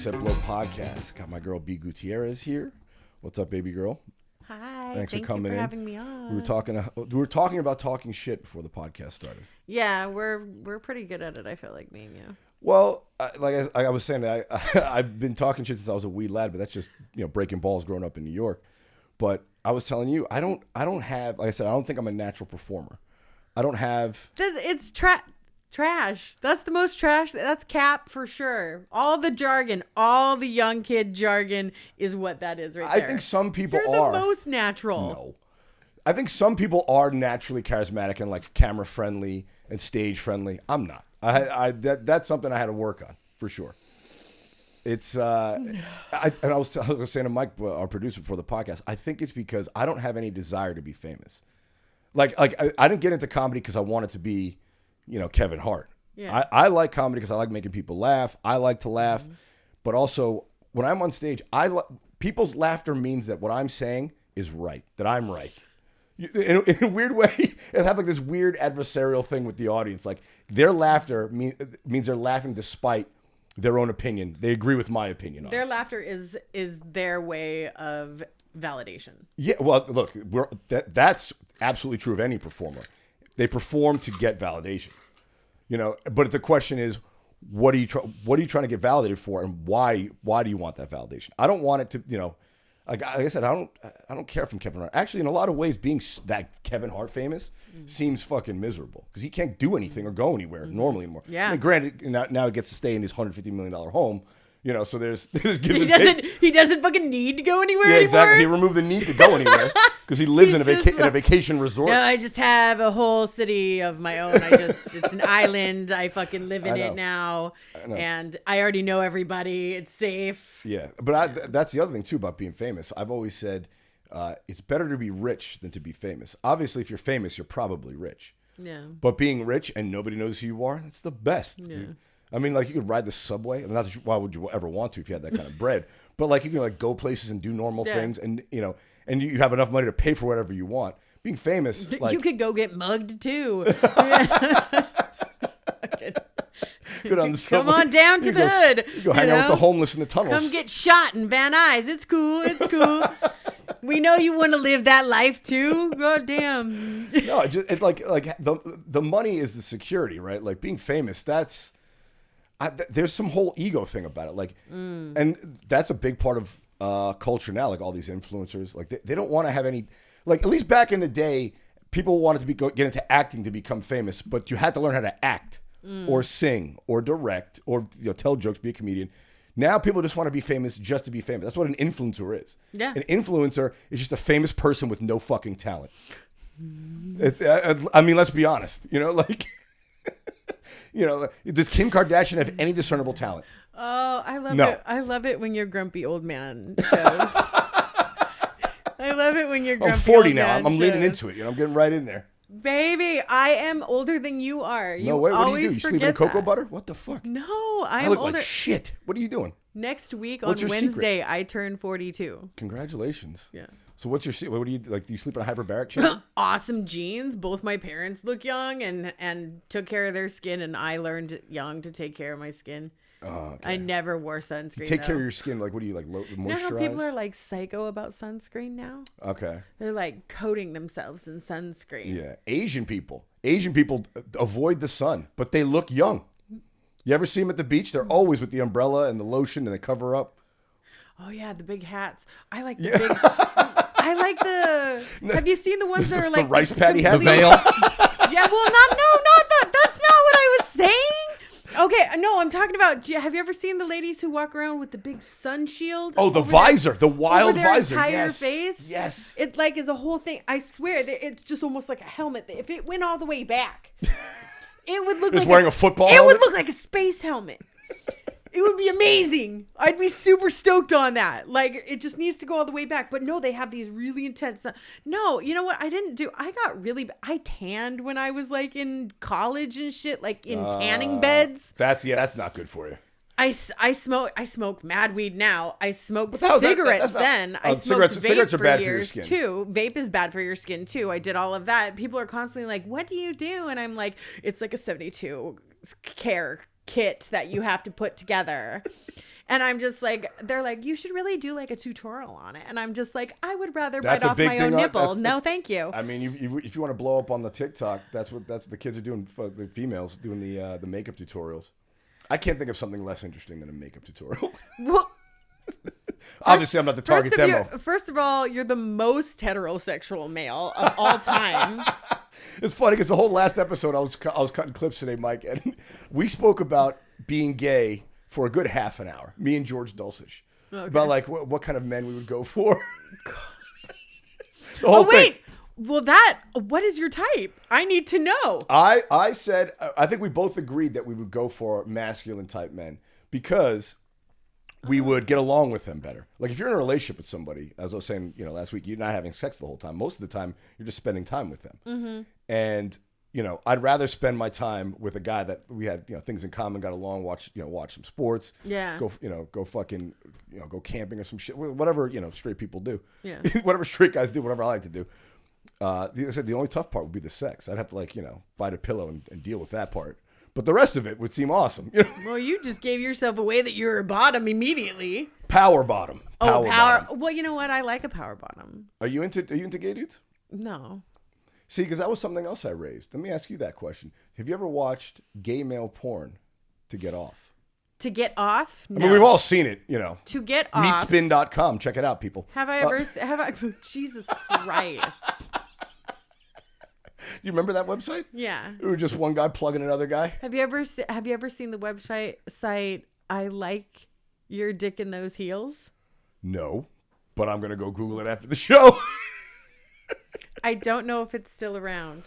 Set Blow podcast. Got my girl B Gutierrez here. What's up, baby girl? Hi. Thanks for coming you for in. having me on. We were talking about talking shit before the podcast started. Yeah, we're pretty good at it. I feel like me and you. Well, I was saying, I've been talking shit since I was a wee lad, but that's just breaking balls growing up in New York. But I was telling you, I don't have, like I said, I don't think I'm a natural performer. I don't have. It's trash. That's the most trash. That's cap for sure. All the jargon, all the young kid jargon is what that is right there. I think some people You're are. the most natural. No. I think some people are naturally charismatic and like camera friendly and stage friendly. I'm not. That's something I had to work on for sure. It's I was saying to Mike, our producer for the podcast, I think it's because I don't have any desire to be famous. Like I didn't get into comedy because I wanted to be, Kevin Hart. Yeah. I like comedy because I like making people laugh. I like to laugh, but also when I'm on stage, people's laughter means that what I'm saying is right, that I'm right. In a weird way, it have like this weird adversarial thing with the audience. Like their laughter means they're laughing despite their own opinion. They agree with my opinion on Their it. laughter is their way of validation. Yeah, well, look, that's absolutely true of any performer. They perform to get validation, But the question is, what are you trying to get validated for, and why do you want that validation? I don't want it to, like I said, I don't care from Kevin Hart. Actually, in a lot of ways, being that Kevin Hart famous seems fucking miserable because he can't do anything or go anywhere normally anymore. Yeah. I mean, granted, now he gets to stay in his $150 million home. So there's give He and take. he doesn't fucking need to go anywhere Yeah, anymore. exactly. He removed the need to go anywhere because he lives in He's a vacation resort. No, I just have a whole city of my own. It's an island. I fucking live in it now. And I already know everybody. It's safe. Yeah. But that's the other thing, too, about being famous. I've always said it's better to be rich than to be famous. Obviously, if you're famous, you're probably rich. Yeah. But being rich and nobody knows who you are, that's the best. Yeah. Dude. I mean, like, you could ride the subway. Not that why would you ever want to if you had that kind of bread? But, like, you can, like, go places and do normal things. And, and you have enough money to pay for whatever you want. Being famous, like... You could go get mugged, too. Go down the subway. Come on down to the hood. You go hang out with the homeless in the tunnels. Come get shot in Van Nuys. It's cool. It's cool. We know you want to live that life, too. God damn. No, it's like the money is the security, right? Like, being famous, that's... there's some whole ego thing about it, like, and that's a big part of culture now. Like all these influencers, like they don't want to have any, like at least back in the day, people wanted to get into acting to become famous, but you had to learn how to act or sing or direct or tell jokes, be a comedian. Now people just want to be famous just to be famous. That's what an influencer is. Yeah, an influencer is just a famous person with no fucking talent. It's, I mean, let's be honest. Like. Does Kim Kardashian have any discernible talent? Oh, I love it. I love it when you're grumpy old man shows. I love it when you're grumpy. I'm 40 old now. man I'm leaning shows. into it. I'm getting right in there. Baby, I am older than you are. No, wait, what do you do? You sleep in cocoa butter? What the fuck? No, I look like shit. What are you doing? Next week on Wednesday, I turn 42. Congratulations. Yeah. So what's your secret? What do you like? Do you sleep in a hyperbaric chamber? Awesome genes. Both my parents look young and took care of their skin, and I learned young to take care of my skin. Oh, okay. I never wore sunscreen. Take care of your skin. Like, what do you like? Moisturize? You know how people are like psycho about sunscreen now? Okay. They're like coating themselves in sunscreen. Yeah. Asian people avoid the sun, but they look young. You ever see them at the beach? They're always with the umbrella and the lotion, and they cover up. Oh yeah, the big hats. I like the big. I like the. Have you seen the ones that are like the rice patty hat? The veil. Yeah, well, not that. That's not what I was saying. Okay, no, I'm talking about. Have you ever seen the ladies who walk around with the big sun shield? Oh, the visor, the wild visor. Entire yes. face. Yes. It like is a whole thing. I swear, it's just almost like a helmet. If it went all the way back, it would look like wearing a football. It would look like a space helmet. It would be amazing. I'd be super stoked on that. Like, it just needs to go all the way back. But no, they have these really intense. No, you know what? I tanned when I was like in college and shit, like in tanning beds. That's not good for you. I smoke mad weed now. I smoked cigarettes then. I smoked cigarettes are bad for your years skin too. Vape is bad for your skin too. I did all of that. People are constantly like, "What do you do?" And I'm like, "It's like a 72 care kit that you have to put together." And I'm just like, they're like, you should really do like a tutorial on it. And I'm just like, I would rather That's bite a off big my thing own on- nipple. that's- No, thank you. I mean, if you want to blow up on the TikTok, that's what the kids are doing. For the females doing the makeup tutorials. I can't think of something less interesting than a makeup tutorial. Well, Obviously, I'm not the target demo. First of all, you're the most heterosexual male of all time. It's funny because the whole last episode, I was cutting clips today, Mike, and we spoke about being gay for a good half an hour. Me and George Dulcich. Okay. About like what kind of men we would go for. The whole thing. Well, what is your type? I need to know. I said, I think we both agreed that we would go for masculine type men because we would get along with them better. Like if you're in a relationship with somebody, as I was saying, last week, you're not having sex the whole time. Most of the time, you're just spending time with them. Mm-hmm. And, I'd rather spend my time with a guy that we had, things in common, got along, watch some sports. Yeah. Go fucking, go camping or some shit, whatever, straight people do. Yeah. Whatever straight guys do, whatever I like to do. I said the only tough part would be the sex. I'd have to bite a pillow and deal with that part. But the rest of it would seem awesome. Well, you just gave yourself away that you're a bottom immediately. Power bottom. Power bottom. Well, you know what? I like a power bottom. Are you into gay dudes? No. See, because that was something else I raised. Let me ask you that question. Have you ever watched gay male porn to get off? To get off? No. I mean, we've all seen it, To get off. Meatspin.com. Check it out, people. Have I Jesus Christ. Do you remember that website? Yeah. It was just one guy plugging another guy. Have you ever seen the website site I like your dick in those heels? No, but I'm going to go Google it after the show. I don't know if it's still around.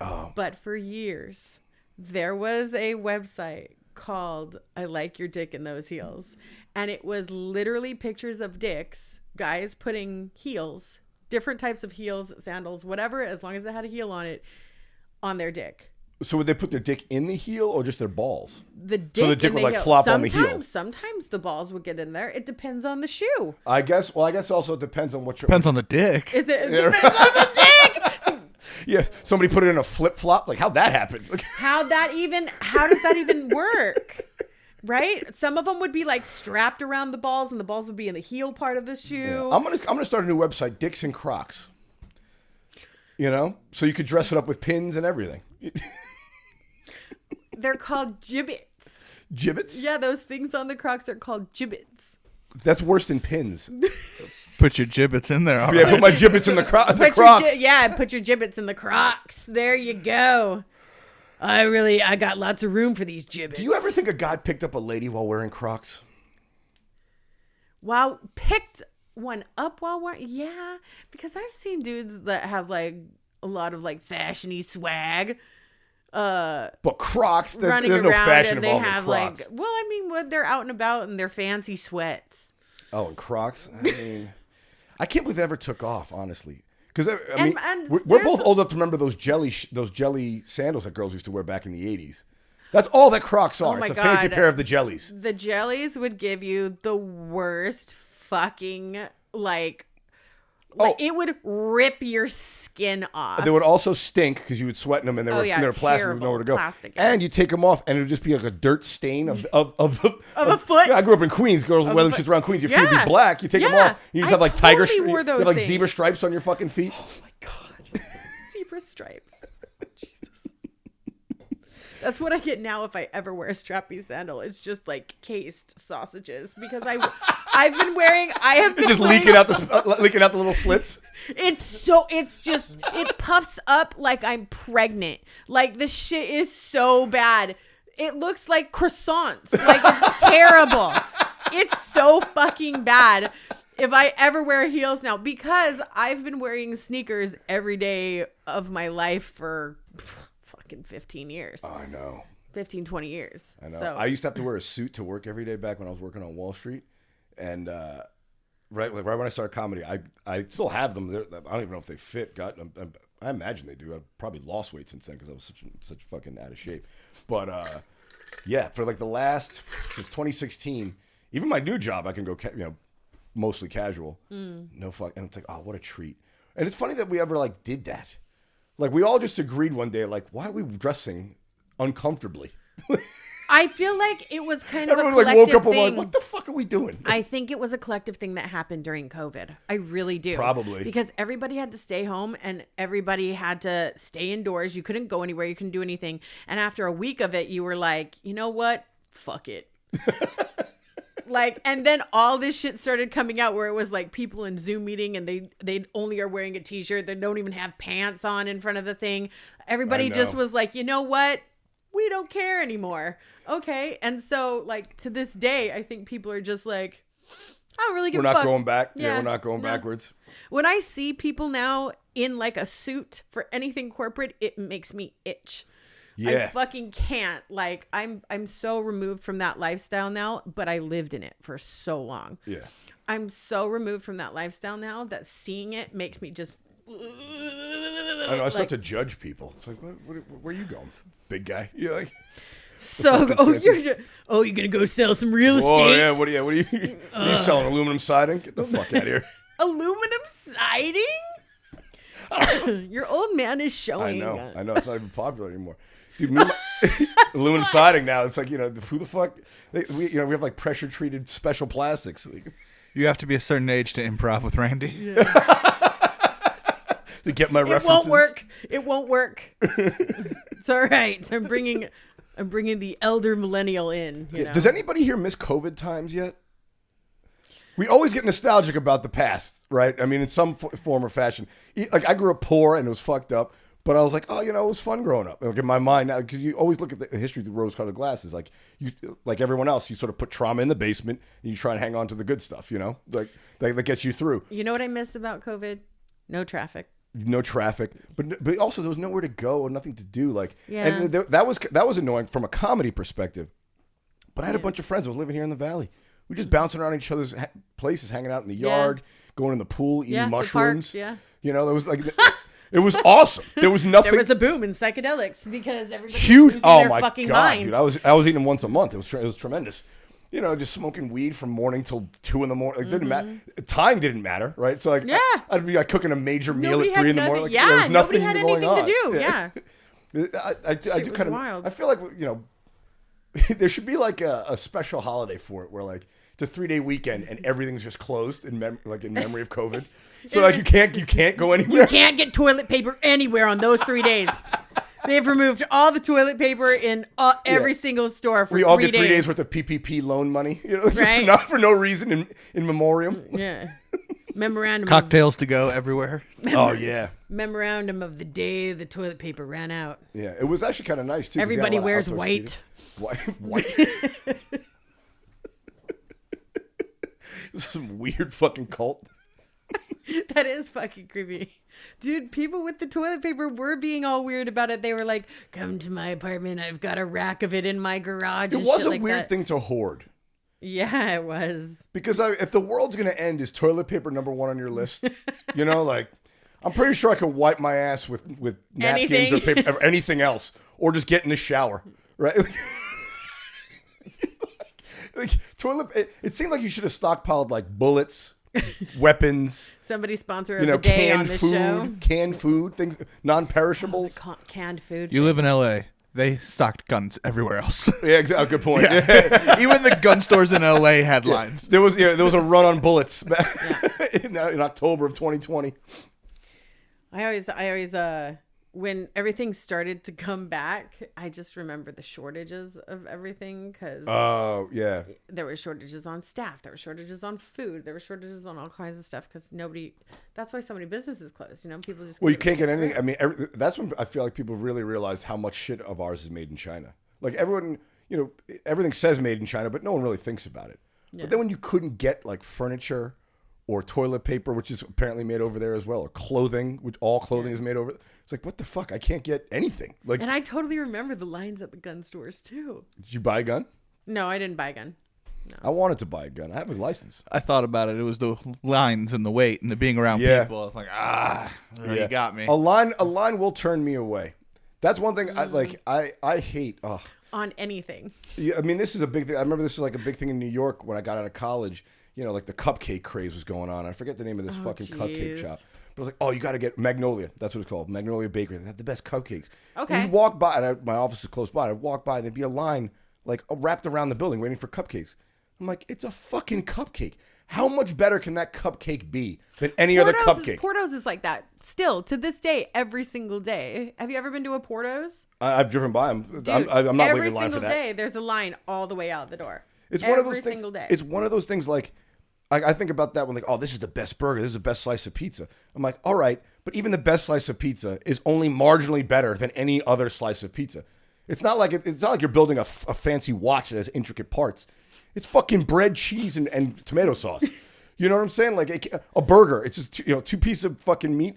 Oh. But for years, there was a website called I like your dick in those heels. And it was literally pictures of dicks, guys putting heels, different types of heels, sandals, whatever, as long as it had a heel on it, on their dick. So would they put their dick in the heel or just their balls? The dick. So the dick would like flop on the heel. Sometimes the balls would get in there. It depends on the shoe. I guess also it depends on what your... Depends on the dick. It depends on the dick. Yeah, somebody put it in a flip-flop. Like, how'd that happen? How does that even work? Right? Some of them would be like strapped around the balls and the balls would be in the heel part of the shoe. Yeah. I'm gonna start a new website, Dicks and Crocs. So you could dress it up with pins and everything. They're called gibbets. Gibbets? Yeah, those things on the Crocs are called gibbets. That's worse than pins. Put your gibbets in there. Yeah, put my gibbets in the Crocs. Put your gibbets in the Crocs. There you go. I got lots of room for these gibbets. Do you ever think a guy picked up a lady while wearing Crocs? Wow, picked one up while wearing... Yeah, because I've seen dudes that have like a lot of like fashiony swag. But Crocs, there's running no around fashion and they involved have in Crocs. like... Well, I mean, when they're out and about in their fancy sweats. Oh, and Crocs? I mean, I can't believe they ever took off, honestly. Because I mean, we're both old enough to remember those jelly sandals that girls used to wear back in the 80s. That's all that Crocs are. Oh my It's a fancy God. pair of the jellies. The jellies would give you the worst fucking it would rip your skin off. They would also stink because you would sweat in them and they were plastic. You know where to go. Plastic, yeah. And you take them off and it would just be like a dirt stain of a foot. Yeah, I grew up in Queens. Girls wear them shits around Queens. Your feet would be black. You take them off. You just have like totally you wore have those like things. zebra stripes on your fucking feet. Oh my God. Zebra stripes. Jesus. That's what I get now if I ever wear a strappy sandal. It's just like cased sausages because I have been wearing Just leaking out the little slits. It puffs up like I'm pregnant. Like the shit is so bad. It looks like croissants. Like it's terrible. It's so fucking bad. If I ever wear heels now, because I've been wearing sneakers every day of my life for fucking 15 years. Oh, I know. 15, 20 years. I know. So. I used to have to wear a suit to work every day back when I was working on Wall Street. And right when I started comedy, I still have them. I don't even know if they fit. I imagine they do. I've probably lost weight since then because I was such fucking out of shape. But yeah, for like the last, since 2016, even my new job, I can go, mostly casual. No fuck. And it's like, oh, what a treat. And it's funny that we ever like did that. Like we all just agreed one day, like, why are we dressing uncomfortably? I feel like it was kind of Everyone a like woke collective up and thing. like, what the fuck are we doing? I think it was a collective thing that happened during COVID. I really do. Probably. Because everybody had to stay home and everybody had to stay indoors. You couldn't go anywhere. You couldn't do anything. And after a week of it, you were like, you know what? Fuck it. Like, and then all this shit started coming out where it was like people in Zoom meeting and they only are wearing a t-shirt. They don't even have pants on in front of the thing. Everybody just was like, you know what? We don't care anymore. Okay. And so like to this day, I think people are just like, I don't really give a fuck. We're not going back. Yeah, We're not going backwards. When I see people now in like a suit for anything corporate, it makes me itch. Yeah. I fucking can't. Like I'm so removed from that lifestyle now, but I lived in it for so long. Yeah. I'm so removed from that lifestyle now that seeing it makes me just I know. I start to judge people. It's like, where are you going, big guy? You're like, so you're gonna go sell some real estate? oh yeah, what are you selling? Aluminum siding? Get the fuck out of here! Aluminum siding? Your old man is showing. I know. It's not even popular anymore, dude. Aluminum siding now. It's like, who the fuck? We have like pressure treated special plastics. You have to be a certain age to improv with Randy. Yeah. To get my references. It won't work. It's all right. I'm bringing the elder millennial in. You know? Does anybody here miss COVID times yet? We always get nostalgic about the past, right? I mean, in some form or fashion. Like, I grew up poor and it was fucked up, but I was like, oh, it was fun growing up. Like, in my mind now, because you always look at the history through rose-colored glasses. Like, you, like everyone else, you sort of put trauma in the basement and you try and hang on to the good stuff, like that gets you through. You know what I miss about COVID? No traffic. No traffic, but also there was nowhere to go or nothing to do. Like, yeah. And that was annoying from a comedy perspective. But I had a bunch of friends that was living here in the valley. We just bouncing around each other's places, hanging out in the yard, going in the pool, eating mushrooms. The park, there was like, it was awesome. There was nothing. There was a boom in psychedelics because everybody huge. was losing Oh their my fucking god, mind. dude! I was eating once a month. It was tremendous. Just smoking weed from morning till 2 a.m. Like, didn't matter. Time didn't matter, right? So like, I'd be like cooking a major meal at 3 a.m. Like, there was nothing had going anything on. to do. Yeah. I do kind of. Wild. I feel like there should be like a special holiday for it, where like it's a 3-day weekend and everything's just closed in memory of COVID. So like you can't go anywhere. You can't get toilet paper anywhere on those 3 days. They've removed all the toilet paper in every single store for 3 days. We all get 3 days worth of PPP loan money, right? Not for no reason in memoriam. Yeah. Memorandum. Cocktails to go everywhere. Oh yeah. Memorandum of the day the toilet paper ran out. Yeah, it was actually kind of nice too. Everybody wears white. White. This is some weird fucking cult. That is fucking creepy. Dude, people with the toilet paper were being all weird about it. They were like, come to my apartment. I've got a rack of it in my garage. It was a weird thing to hoard. Yeah, it was. Because if the world's going to end, is toilet paper number one on your list? Like, I'm pretty sure I could wipe my ass with napkins or paper or anything else. Or just get in the shower, right? Like it seemed like you should have stockpiled like bullets, weapons. Somebody sponsor of the day on this show. Canned food, things, non-perishables. Canned food. You live in LA. They stocked guns everywhere else. Yeah, exactly. Good point. Yeah. Even the gun stores in LA had lines. There was a run on bullets in October of 2020. I always when everything started to come back, I just remember the shortages of everything because there were shortages on staff, there were shortages on food, there were shortages on all kinds of stuff because that's why so many businesses closed. People just you can't get anything. I mean, that's when I feel like people really realized how much shit of ours is made in China. Like everyone, everything says made in China, but no one really thinks about it. Yeah. But then when you couldn't get like furniture or toilet paper, which is apparently made over there as well, or clothing, which all clothing is made over. It's like, what the fuck? I can't get anything. Like, and I totally remember the lines at the gun stores too. Did you buy a gun? No, I didn't buy a gun. No. I wanted to buy a gun. I have a license. I thought about it. It was the lines and the wait and the being around people. I was like, you got me. A line will turn me away. That's one thing I hate. On anything. Yeah, I mean, this is a big thing. I remember this was like a big thing in New York when I got out of college. Like the cupcake craze was going on. I forget the name of this cupcake shop. But I was like, oh, you got to get Magnolia. That's what it's called. Magnolia Bakery. They have the best cupcakes. Okay. And you walk by, and my office is close by. I'd walk by, and there'd be a line like wrapped around the building waiting for cupcakes. I'm like, it's a fucking cupcake. How much better can that cupcake be than any other cupcake? Porto's is like that still to this day, every single day. Have you ever been to a Porto's? I've driven by them. Dude, I'm not waiting in line for that. Every single day, there's a line all the way out the door. It's every one of those things. Single day. It's one of those things like, I think about that when like, oh, this is the best burger. This is the best slice of pizza. I'm like, all right, but even the best slice of pizza is only marginally better than any other slice of pizza. It's not like you're building a fancy watch that has intricate parts. It's fucking bread, cheese, and tomato sauce. You know what I'm saying? Like a burger. It's just two pieces of fucking meat,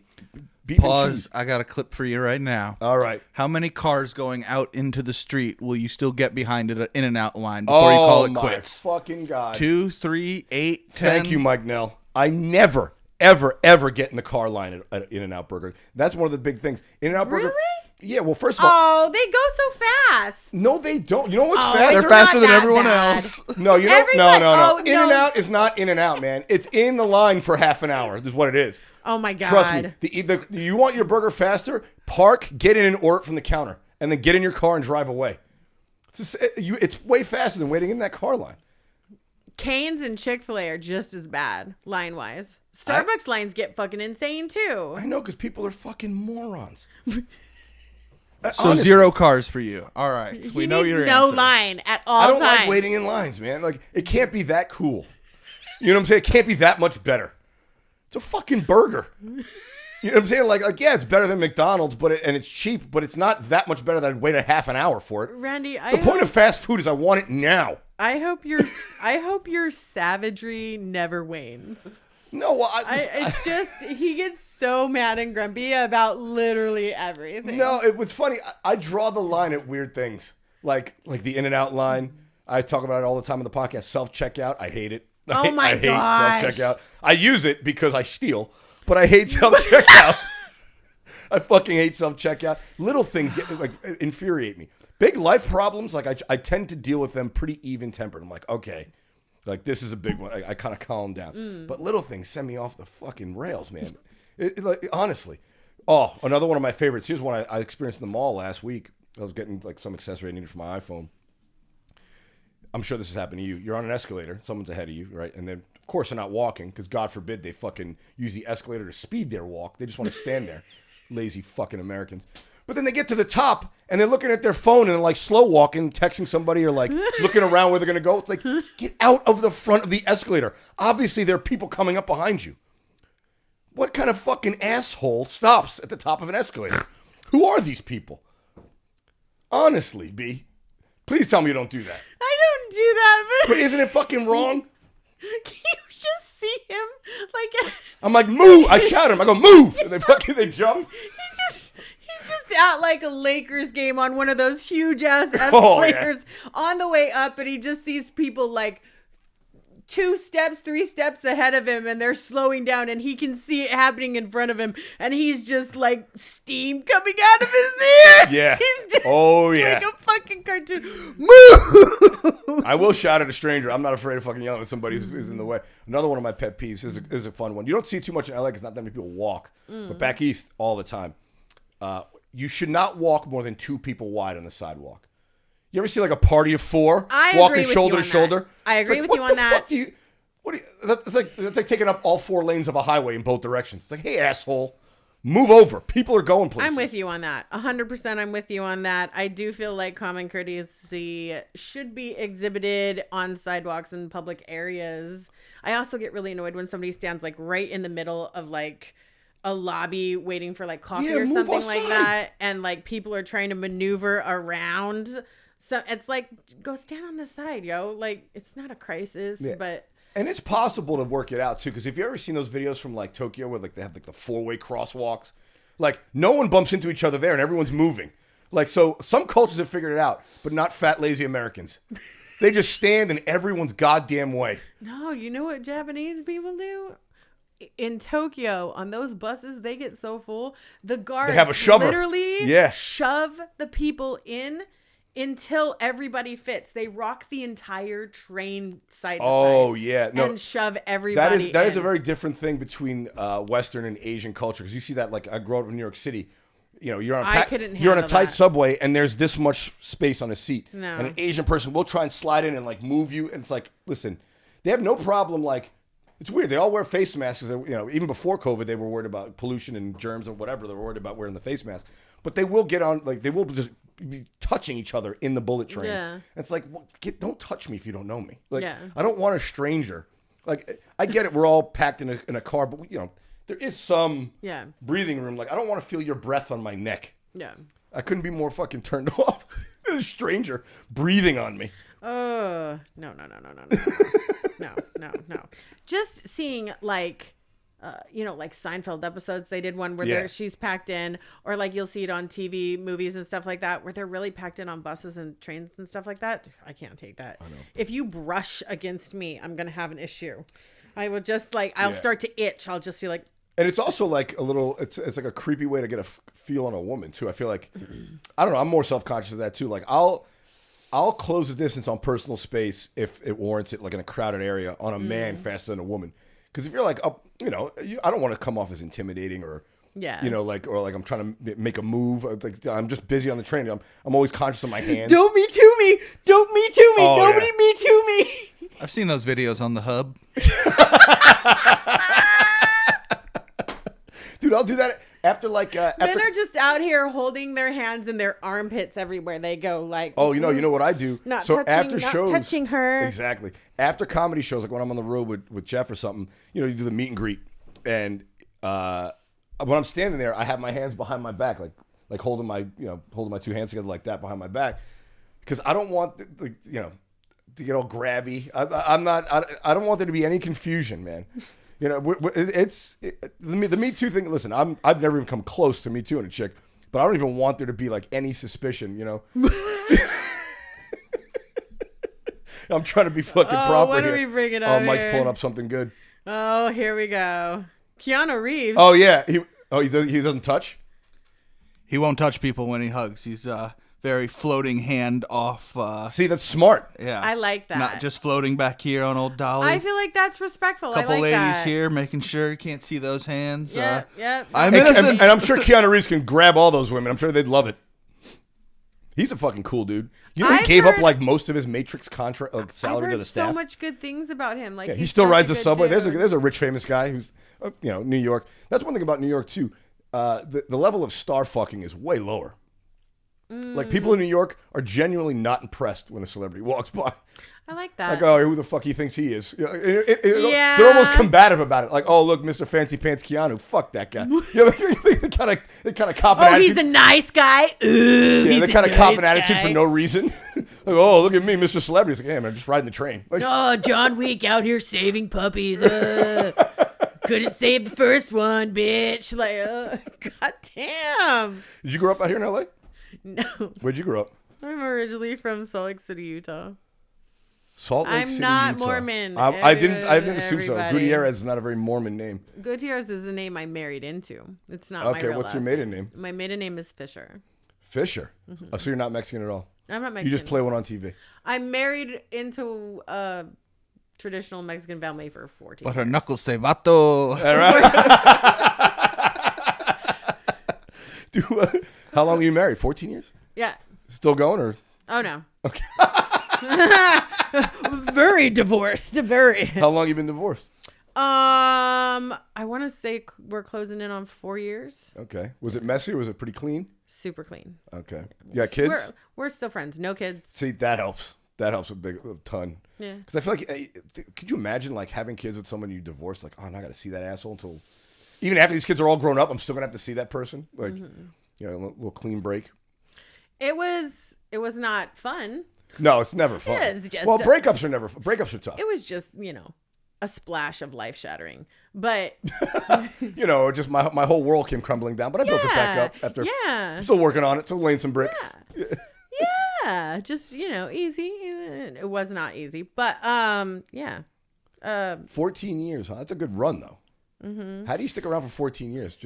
beef and cheese. I got a clip for you right now. All right. How many cars going out into the street will you still get behind an In-N-Out line before you call it quits? Oh my fucking God. 2, 3, 8, 10. Thank you, Mike Nell. I never, ever, ever get in the car line at In-N-Out Burger. That's one of the big things. In-N-Out Burger. Really? Yeah, well, first of all. Oh, they go so fast. No, they don't. You know what's faster? They're faster than that everyone bad. else. No, you don't. No. Oh, In-N-Out is not In-N-Out, man. It's in the line for half an hour. This is what it is. Oh, my God. Trust me. You want your burger faster? Park, get in and order it from the counter, and then get in your car and drive away. It's way faster than waiting in that car line. Cane's and Chick-fil-A are just as bad, line-wise. Starbucks lines get fucking insane, too. I know, because people are fucking morons. So honestly, 0 cars for you. All right. We know your no answer. line at all I don't times. like waiting in lines, man. Like, it can't be that cool. You know what I'm saying? It can't be that much better. It's a fucking burger. You know what I'm saying? Like yeah, it's better than McDonald's, and it's cheap, but it's not that much better that I'd wait a half an hour for it. Randy, the point of fast food is I want it now. I hope your savagery never wanes. No, well, it's just he gets so mad and grumpy about literally everything. No, it's funny. I draw the line at weird things, like the In-N-Out line. I talk about it all the time on the podcast. Self-checkout, I hate it. Oh my I gosh. hate self-checkout. I use it because I steal, but I hate self-checkout. I fucking hate self-checkout. Little things infuriate me. Big life problems, like I tend to deal with them pretty even-tempered. I'm like, okay. Like, this is a big one. I kind of calm down. But little things send me off the fucking rails, man. Honestly. Oh, another one of my favorites. Here's one I experienced in the mall last week. I was getting like some accessory I needed for my iPhone. I'm sure this has happened to you. You're on an escalator. Someone's ahead of you, right? And then, of course, they're not walking because, God forbid, they fucking use the escalator to speed their walk. They just want to stand there. Lazy fucking Americans. But then they get to the top, and they're looking at their phone, and they're like slow walking, texting somebody, or like looking around where they're going to go. It's like, get out of the front of the escalator. Obviously, there are people coming up behind you. What kind of fucking asshole stops at the top of an escalator? Who are these people? Honestly, B, please tell me you don't do that. I don't do that, But isn't it fucking wrong? Can you just see him? Like, I'm like, move. I shout at him. I go, move. And they jump. He's just at like a Lakers game on one of those huge ass escalators on the way up, and he just sees people like 2 steps, 3 steps ahead of him, and they're slowing down, and he can see it happening in front of him, and he's just like steam coming out of his ears. Yeah. He's just like a fucking cartoon. Move! I will shout at a stranger. I'm not afraid of fucking yelling at somebody who's in the way. Another one of my pet peeves is a fun one. You don't see it too much in LA because not that many people walk, but back east all the time. You should not walk more than 2 people wide on the sidewalk. You ever see like a party of 4 walking shoulder to shoulder? I agree with you on that. It's like taking up all 4 lanes of a highway in both directions. It's like, hey, asshole, move over. People are going places. I'm with you on that. 100% I'm with you on that. I do feel like common courtesy should be exhibited on sidewalks and public areas. I also get really annoyed when somebody stands like right in the middle of like a lobby waiting for like coffee or something like that, and like people are trying to maneuver around. So it's like, go stand on the side, yo. Like, it's not a crisis, but and it's possible to work it out too. Because if you ever seen those videos from like Tokyo where like they have like the 4-way crosswalks, like no one bumps into each other there and everyone's moving. Like, so some cultures have figured it out, but not fat lazy Americans. They just stand in everyone's goddamn way. No, you know what Japanese people do? In Tokyo, on those buses, they get so full. The guards they have a shover. Literally shove the people in until everybody fits. They rock the entire train side to side. And shove everybody That is a very different thing between Western and Asian culture. Because you see that, like, I grew up in New York City. you're on I couldn't you're on a handle tight that. subway and there's this much space on a seat. No. And an Asian person will try and slide in and like move you. And it's like, listen, they have no problem. Like, it's weird. They all wear face masks. Even before COVID, they were worried about pollution and germs or whatever. They were worried about wearing the face mask. But they will get on, like, they will just be touching each other in the bullet trains. Yeah. And it's like, don't touch me if you don't know me. Like, Yeah. I don't want a stranger. Like, I get it. We're all packed in a car, but there is some breathing room. Like, I don't want to feel your breath on my neck. Yeah. I couldn't be more fucking turned off than a stranger breathing on me. No. No. Just seeing like Seinfeld episodes. They did one where she's packed in, or like you'll see it on TV, movies and stuff like that, where they're really packed in on buses and trains and stuff like that. I can't take that. I know. If you brush against me, I'm going to have an issue. I will just I'll start to itch. I'll just feel like. And it's also like a little, it's like a creepy way to get a feel on a woman too. I feel like, I don't know, I'm more self-conscious of that too. Like I'll close the distance on personal space if it warrants it, like in a crowded area on a man faster than a woman. Because if you're like, I don't want to come off as intimidating or, or I'm trying to make a move. Like, I'm just busy on the train. I'm always conscious of my hands. Don't me to me. Don't me to me. Oh, Nobody me to me. I've seen those videos on the hub. Dude, I'll do that after Men are just out here holding their hands in their armpits everywhere they go. Like, you know what I do? Not so touching, after not shows, touching her. Exactly. After comedy shows, like when I'm on the road with Jeff or something, you do the meet and greet, and when I'm standing there, I have my hands behind my back, like holding my two hands together like that behind my back, because I don't want to get all grabby. I don't want there to be any confusion, man. The Me Too thing. Listen, I've never even come close to Me Too in a chick, but I don't even want there to be like any suspicion. I'm trying to be fucking proper what here. are we bringing up? Oh, Mike's here? pulling up something good. Oh, here we go. Keanu Reeves. Oh yeah, he doesn't touch. He won't touch people when he hugs. He's very floating hand off. See, that's smart. Yeah, I like that. Not just floating back here on old Dolly. I feel like that's respectful. Couple I like ladies that. here making sure you can't see those hands. Yeah. I'm And innocent. I'm sure Keanu Reeves can grab all those women. I'm sure they'd love it. He's a fucking cool dude. He gave up like most of his Matrix contract salary to the staff. So much good things about him. Like he still rides the subway. Dude. There's a rich famous guy who's New York. That's one thing about New York too. The level of star fucking is way lower. Like people in New York are genuinely not impressed when a celebrity walks by. I like that. Like, oh, who the fuck he thinks he is? They're almost combative about it. Like, oh, look, Mr. Fancy Pants Keanu, fuck that guy. They kind of cop an attitude. He's a nice guy. Ooh, Yeah, they kind of cop an attitude for no reason. Like, oh, look at me, Mr. Celebrity. It's like, hey, man, I'm just riding the train. Like, Oh, John Wick out here saving puppies. Couldn't save the first one, bitch. Like, god damn. did you grow up out here in L.A.? No, Where'd you grow up? I'm originally from Salt Lake City, Utah. Salt Lake City, I'm not Utah. Mormon. I didn't assume so. Everybody. Gutierrez is not a very Mormon name. Gutierrez is the name I married into. It's not my Okay, real what's your last maiden name? My maiden name is Fisher. Fisher. Oh, so you're not Mexican at all. I'm not Mexican. You just play one on TV. I'm married into a traditional Mexican family for 14 But her years. knuckles say vato. How long were you married? 14 years? Yeah. Still going or? Oh, no. Okay. Very divorced. Very. How long you been divorced? I want to say we're closing in on 4 years. Okay. Was it messy or was it pretty clean? Super clean. Okay. You got kids? We're still friends. No kids. See, that helps. That helps a ton. Yeah. Because I feel like, could you imagine like having kids with someone you divorced? Like, oh, now I got to see that asshole until, even after these kids are all grown up, I'm still gonna have to see that person. Like, a little clean break. It was not fun. No, it's never fun. It's just well, breakups are never fun. Breakups are tough. It was just, a splash of life shattering. But just my whole world came crumbling down. But I built it back up after. Yeah. I'm still working on it. Still laying some bricks. Yeah. Just, easy. It was not easy. But yeah. 14 years, huh? That's a good run though. Mm-hmm. How do you stick around for 14 years?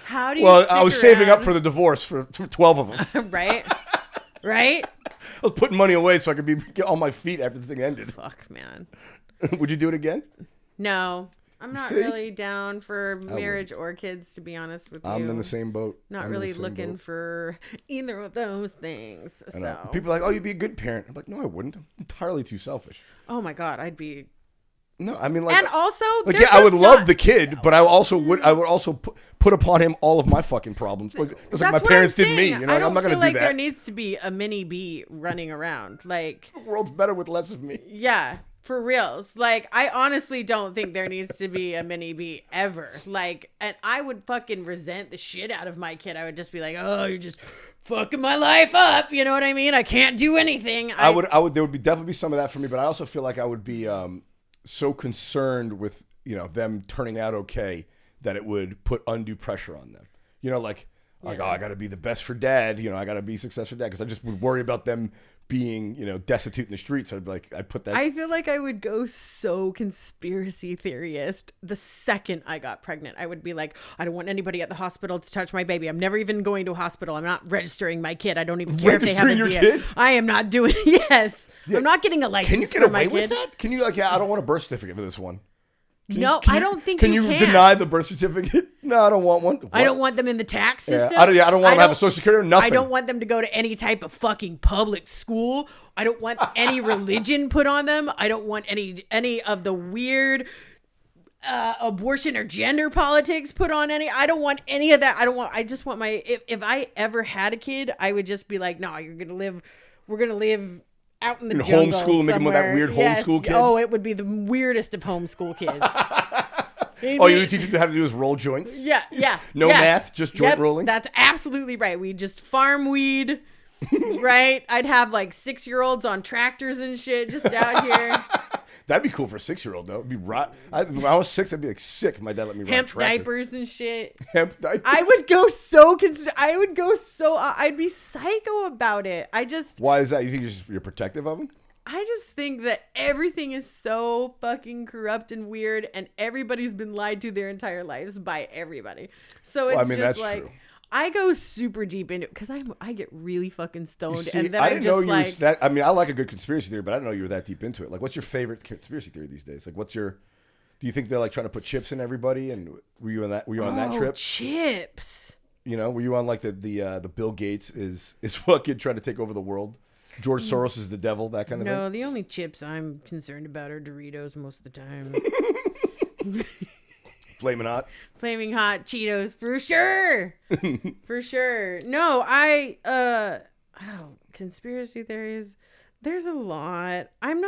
How do you Well, I was stick saving up around? for the divorce for 12 of them. Right? Right? I was putting money away so I could get on my feet after the thing ended. Fuck, man. Would you do it again? No. I'm not See? really down for marriage or kids, to be honest with you. I'm in the same boat. Not really looking for either of those things. I know. So People are like, oh, you'd be a good parent. I'm like, no, I wouldn't. I'm entirely too selfish. oh my God, I'd be. No, I mean, like, And also, like, they're yeah, I would just love not- the kid, but I would also put upon him all of my fucking problems. Like, just like my That's what parents I'm did me. saying. You know, I like, don't I'm not feel gonna do like that. there needs to be a mini B running around. Like, The world's better with less of me. yeah, for reals. Like, I honestly don't think there needs to be a mini B ever. Like, and I would fucking resent the shit out of my kid. I would just be like, oh, you're just fucking my life up. You know what I mean? I can't do anything. I would. There would definitely be some of that for me, but I also feel like I would be so concerned with them turning out okay that it would put undue pressure on them. Like oh, I got to be the best for dad. I got to be successful for dad because I just would worry about them being destitute in the streets. I'd be like, I'd put that. I feel like I would go so conspiracy theorist the second I got pregnant. I would be like, I don't want anybody at the hospital to touch my baby. I'm never even going to a hospital. I'm not registering my kid. I don't even care if they have a Registering your DA. kid? I am not doing. Yes, Yeah. I'm not getting a license. Can you get for away my with kid. that? Can you I don't want a birth certificate for this one. No, I don't think Can you you can. deny the birth certificate? No, I don't want one. I don't want them in the tax Yeah, system. I don't want them to have a social security or nothing. I don't want them to go to any type of fucking public school. I don't want any religion put on them. I don't want any of the weird abortion or gender politics put on any. I don't want any of that. I just want my. If I ever had a kid, I would just be like, no, we're gonna live out in the jungle homeschool and make them with that somewhere. weird Yes. homeschool kid? Oh, it would be the weirdest of homeschool kids. Oh, you teach them how to do is roll joints? Yeah. No yeah. math, just joint rolling? That's absolutely right. We just farm weed, right? I'd have like 6-year-olds on tractors and shit just out here. That'd be cool for a 6-year-old, though. It'd be when I was 6, I'd be like sick if my dad let me ride a Hemp tractor. diapers and shit. Hemp diapers. I'd be psycho about it. Why is that? You think you're protective of them? I just think that everything is so fucking corrupt and weird, and everybody's been lied to their entire lives by everybody. So it's that's like true. I go super deep into it because I get really fucking stoned, See, and then I I didn't just know you like were that. I mean, I like a good conspiracy theory, but I didn't know you were that deep into it. Like, what's your favorite conspiracy theory these days? Like, do you think they're like trying to put chips in everybody? And were you on that? Were you on that trip? Chips. Were you on like the Bill Gates is fucking trying to take over the world? George Soros is the devil, that kind of thing? No, the only chips I'm concerned about are Doritos most of the time. Flaming hot? Flaming hot Cheetos for sure. For sure. No, conspiracy theories. There's a lot. I'm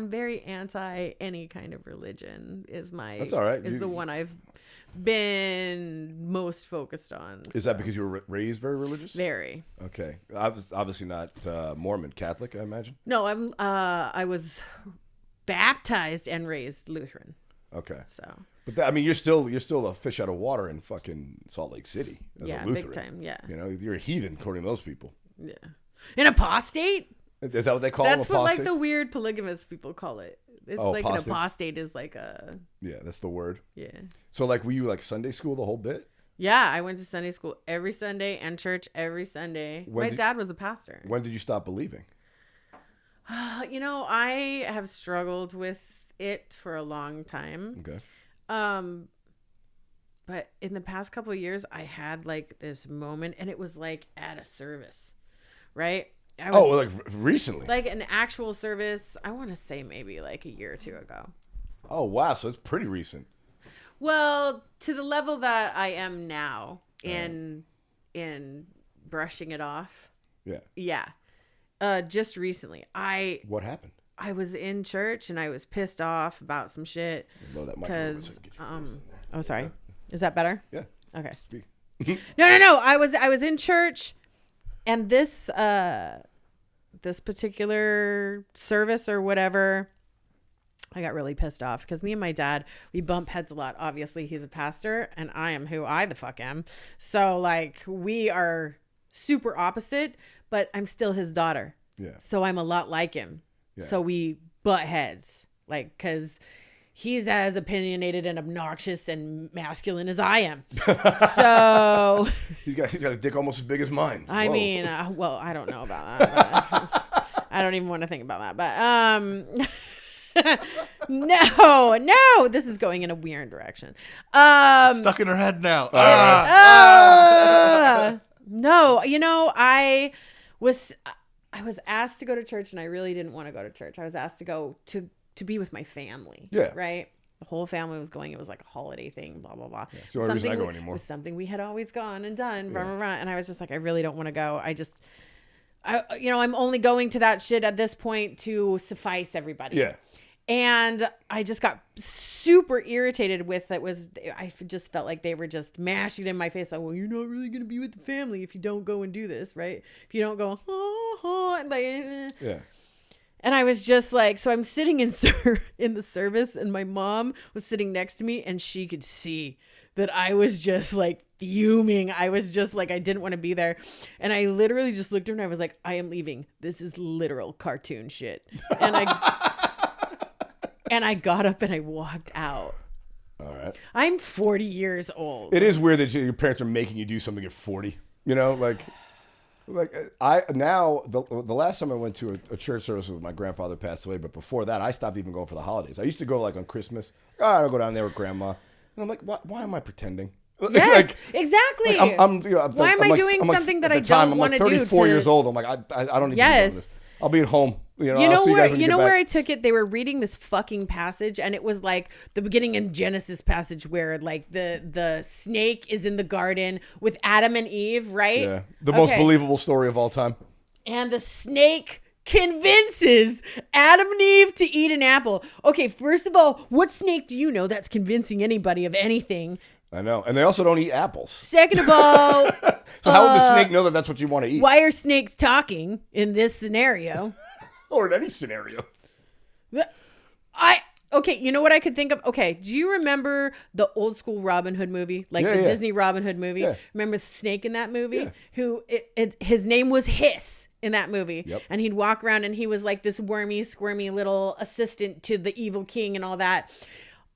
very anti any kind of religion That's all right. Is the one I've been most focused on. Is that because you were raised very religious? Very. Okay. I was obviously not Mormon, Catholic, I imagine. No, I was baptized and raised Lutheran. Okay. So. But you're still a fish out of water in fucking Salt Lake City as a Lutheran. Big time. Yeah. You're a heathen according to those people. Yeah. An apostate? Is that what they call them? That's what like the weird polygamous people call it. It's like apostates? an apostate is like a. Yeah, that's the word. Yeah. So were you like Sunday school the whole bit? Yeah, I went to Sunday school every Sunday and church every Sunday. My dad was a pastor. When did you stop believing? I have struggled with it for a long time. Okay. But in the past couple of years, I had like this moment, and it was like at a service, right? Like recently? Like an actual service, I want to say maybe like a year or two ago. Oh, wow. So it's pretty recent. Well, to the level that I am now in brushing it off. Yeah. Yeah. Just recently. What happened? I was in church and I was pissed off about some shit. Blow that mic over so I can get your oh, sorry. Is that better? Yeah. Okay. Speak. No. I was in church, and this particular service or whatever, I got really pissed off because me and my dad, we bump heads a lot. Obviously, he's a pastor, and I am who I the fuck am. So like we are super opposite, but I'm still his daughter. Yeah. So I'm a lot like him. Yeah. So we butt heads, like, because he's as opinionated and obnoxious and masculine as I am. So he's got a dick almost as big as mine. I mean, well, I don't know about that. But I don't even want to think about that. But No, this is going in a weird direction. Stuck in her head now. No, I was asked to go to church, and I really didn't want to go to church. I was asked to go to be with my family. Yeah. Right. The whole family was going. It was like a holiday thing, blah, blah, blah. Yeah, it's the only reason I go anymore. It was something we had always gone and done, blah, blah, blah. And I was just like, I really don't want to go. I'm only going to that shit at this point to suffice everybody. Yeah. And I just got super irritated with it. I just felt like they were just mashing it in my face. Like, well, you're not really going to be with the family if you don't go and do this, right? If you don't go, yeah. And I was just like, so I'm sitting in the service, and my mom was sitting next to me, and she could see that I was just like fuming. I was just like, I didn't want to be there. And I literally just looked at her and I was like, I am leaving. This is literal cartoon shit. And I got up and I walked out. All right. I'm 40 years old. It is weird that your parents are making you do something at 40. The last time I went to a church service was my grandfather passed away, but before that I stopped even going for the holidays. I used to go like on Christmas. I'll go down there with grandma, and I'm like, why am I pretending? Yes, exactly. Why am I doing something that I don't want to do? I'm 34 years old. I'm like, I don't need to be doing this. I'll be at home. You know where I took it? They were reading this fucking passage, and it was like the beginning in Genesis passage where like the snake is in the garden with Adam and Eve, right? Yeah, the most believable story of all time. And the snake convinces Adam and Eve to eat an apple. Okay, first of all, what snake do you know that's convincing anybody of anything? I know. And they also don't eat apples. Second of all... So how would the snake know that that's what you want to eat? Why are snakes talking in this scenario? Or in any scenario. Okay, you know what I could think of? Okay, do you remember the old school Robin Hood movie? Like the Disney Robin Hood movie? Yeah. Remember the snake in that movie? Yeah. His name was Hiss in that movie. Yep. And he'd walk around and he was like this wormy, squirmy little assistant to the evil king and all that.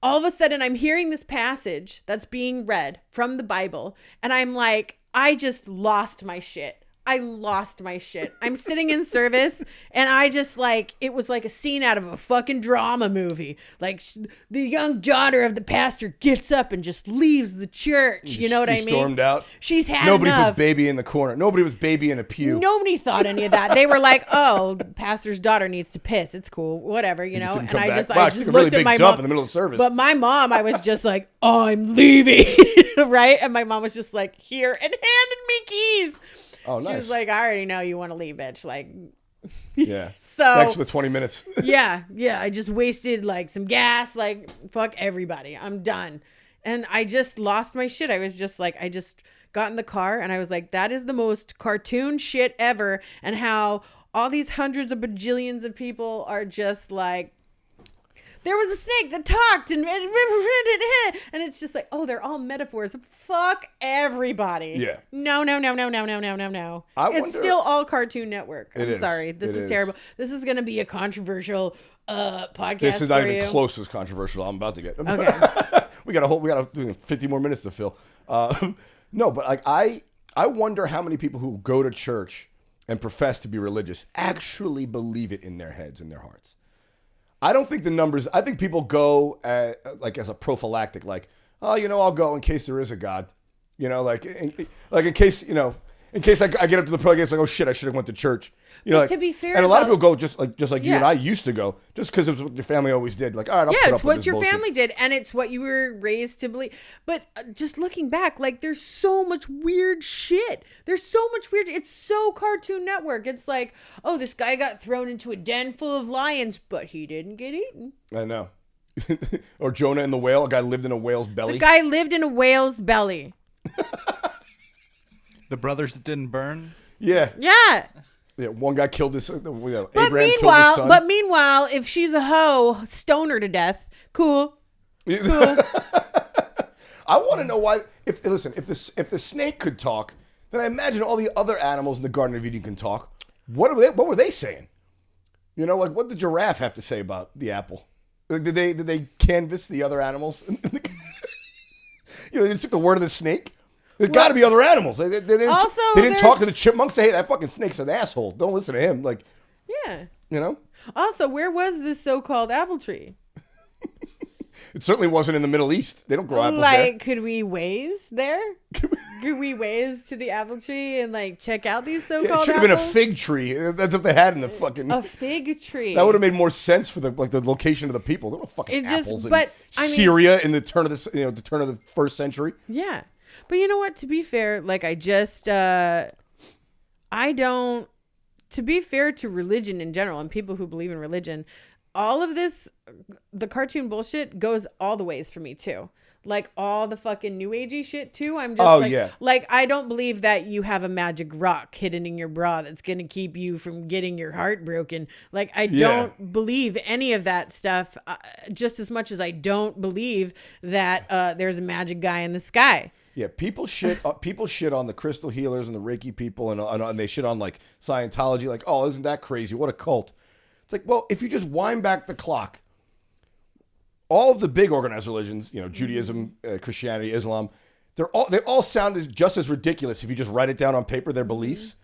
All of a sudden, I'm hearing this passage that's being read from the Bible, and I'm like, I just lost my shit. I'm sitting in service, and I just like, it was like a scene out of a fucking drama movie. Like the young daughter of the pastor gets up and just leaves the church. You know what I mean? Stormed out. She's had Nobody enough. puts baby in the corner. Nobody was baby in a pew. Nobody thought any of that. They were like, oh, the pastor's daughter needs to piss. It's cool. Whatever, you know? And I just looked looked at my mom. In the middle of the service. But my mom, I was just like, oh, I'm leaving. Right? And my mom was just like, here, and handed me keys. Oh, nice. She was like, I already know you want to leave, bitch. Like, yeah. So thanks for the 20 minutes. yeah. I just wasted like some gas. Like, fuck everybody. I'm done. And I just lost my shit. I was just like, I just got in the car and I was like, that is the most cartoon shit ever. And how all these hundreds of bajillions of people are just like, there was a snake that talked and it's just like, oh, they're all metaphors. Fuck everybody. Yeah. No. It's still all Cartoon Network. I'm sorry. This is terrible. This is going to be a controversial podcast. This is not even close as controversial I'm about to get. Okay. we got 50 more minutes to fill. No, but like I wonder how many people who go to church and profess to be religious actually believe it in their heads and their hearts. I don't think the numbers. I think people go as a prophylactic, like, oh, I'll go in case there is a God, in case I get up to the prayer, it's like, oh shit, I should have went to church. To be fair, and a lot of people go just like you and I used to go, just because it was what your family always did. Like, all right, I'll put up it's what with your bullshit. family did, and it's what you were raised to believe. But just looking back, like, there's so much weird shit. It's so Cartoon Network. It's like, oh, this guy got thrown into a den full of lions, but he didn't get eaten. I know. Or Jonah and the whale. A guy lived in a whale's belly. The brothers that didn't burn. Yeah. Yeah. Yeah, one guy killed his. Abraham killed his son. But meanwhile, if she's a hoe, stone her to death. Cool. I want to know why. If the snake could talk, then I imagine all the other animals in the Garden of Eden can talk. What were they saying? Like what did the giraffe have to say about the apple? Like, did they canvass the other animals? They took the word of the snake. There's got to be other animals. They didn't talk to the chipmunks. Say, hey, that fucking snake's an asshole. Don't listen to him. Like, yeah. Also, where was this so-called apple tree? It certainly wasn't in the Middle East. They don't grow apples Like, could we waze there? Could we waze to the apple tree and like check out these there. so-called It should have been a fig tree. That's what they had in the fucking. A fig tree. That would have made more sense for the location of the people. There were fucking apples in Syria in the turn of the first century. Yeah, but you know what? To be fair, like I don't. To be fair to religion in general and people who believe in religion, all of this, the cartoon bullshit goes all the ways for me too. Like all the fucking new agey shit too. I'm just like I don't believe that you have a magic rock hidden in your bra that's going to keep you from getting your heart broken. Like I don't believe any of that stuff just as much as I don't believe that there's a magic guy in the sky. Yeah, people shit on the crystal healers and the Reiki people and they shit on like Scientology like, "Oh, isn't that crazy? What a cult." It's like, well, if you just wind back the clock, all of the big organized religions, Judaism, Christianity, Islam, they all sound just as ridiculous if you just write it down on paper, their beliefs.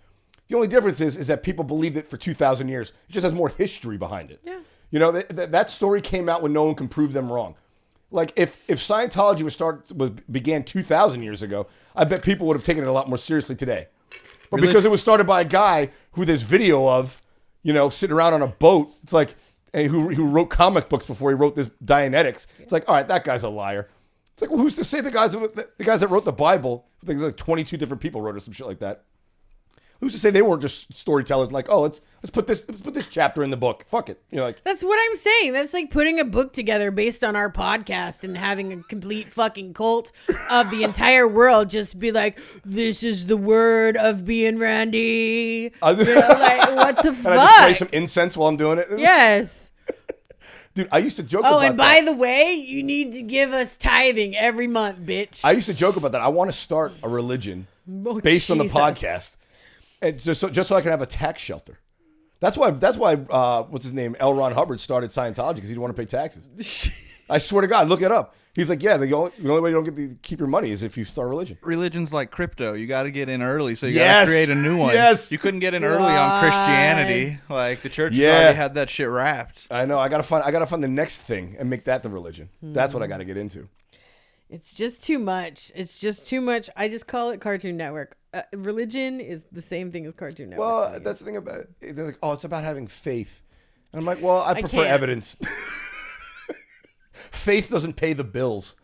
The only difference is that people believed it for 2,000 years. It just has more history behind it. Yeah. That story came out when no one can prove them wrong. Like if Scientology began 2,000 years ago, I bet people would have taken it a lot more seriously today. But because it was started by a guy who there's video of, sitting around on a boat, it's like, and who wrote comic books before he wrote this Dianetics. It's like, all right, that guy's a liar. It's like, well, who's to say the guys that wrote the Bible, I think like 22 different people wrote or some shit like that. Who's to say they weren't just storytellers? Like, oh, let's put this chapter in the book. Fuck it, That's what I'm saying. That's like putting a book together based on our podcast and having a complete fucking cult of the entire world just be like, this is the word of being Randy. Like what the fuck? And I just spray some incense while I'm doing it. Yes. Dude, I used to joke about that. Oh, and by the way, you need to give us tithing every month, bitch. I used to joke about that. I want to start a religion based on the podcast. And just so I can have a tax shelter. That's why what's his name? L. Ron Hubbard started Scientology because he didn't want to pay taxes. I swear to God, look it up. He's like, yeah, the only way you don't get to keep your money is if you start a religion. Religion's like crypto. You got to get in early, so you got to create a new one. Yes. You couldn't get in early on Christianity. Like the church has already had that shit wrapped. I know. I gotta find the next thing and make that the religion. That's what I got to get into. It's just too much. I just call it Cartoon Network. Religion is the same thing as Cartoon Network. Well, that's the thing about it. They're like, oh, it's about having faith. And I'm like, well, I prefer evidence. Faith doesn't pay the bills.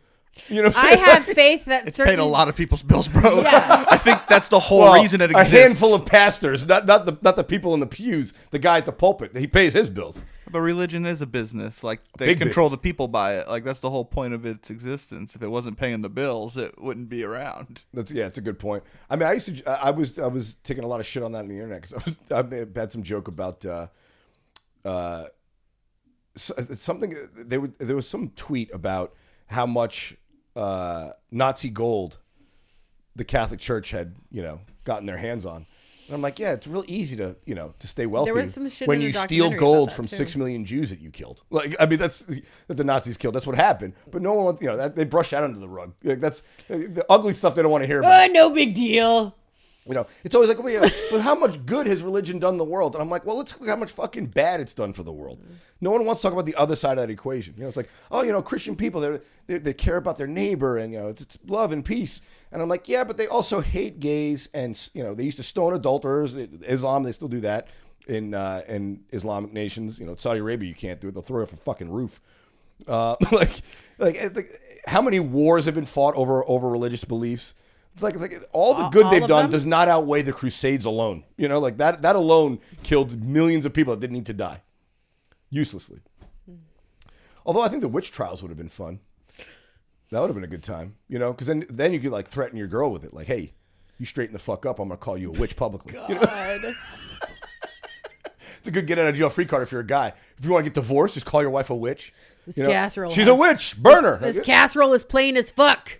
I have faith that it's paid a lot of people's bills, bro. Yeah. I think that's the whole reason it exists. A handful of pastors, not the people in the pews, the guy at the pulpit. He pays his bills. But religion is a business. Like they control the people by it. Like that's the whole point of its existence. If it wasn't paying the bills, it wouldn't be around. It's a good point. I mean, I was taking a lot of shit on that on the internet because I had some joke about something. There was some tweet about how much Nazi gold the Catholic Church had gotten their hands on. And I'm like, yeah, it's real easy to stay wealthy there was some shit when in you the steal documentary gold about from that, 6 million Jews that you killed. Like, I mean, that's that the Nazis killed. That's what happened. But no one, that they brush that under the rug. Like that's the ugly stuff they don't want to hear about. No big deal. It's always like, well, how much good has religion done the world? And I'm like, well, let's look how much fucking bad it's done for the world. No one wants to talk about the other side of that equation. It's like, oh, Christian people, they care about their neighbor and, it's love and peace. And I'm like, yeah, but they also hate gays and, they used to stone adulterers. Islam, they still do that in Islamic nations. Saudi Arabia, you can't do it. They'll throw you off a fucking roof. Like how many wars have been fought over religious beliefs? It's like all the good they've done does not outweigh the Crusades alone. Like that alone killed millions of people that didn't need to die uselessly. Although I think the witch trials would have been fun. That would have been a good time, because then you could like threaten your girl with it, like, hey, you straighten the fuck up, I'm gonna call you a witch publicly. God. It's a good get out of jail free card if you're a guy. If you want to get divorced, just call your wife a witch. This casserole. She's a witch. Burn her. This casserole is plain as fuck.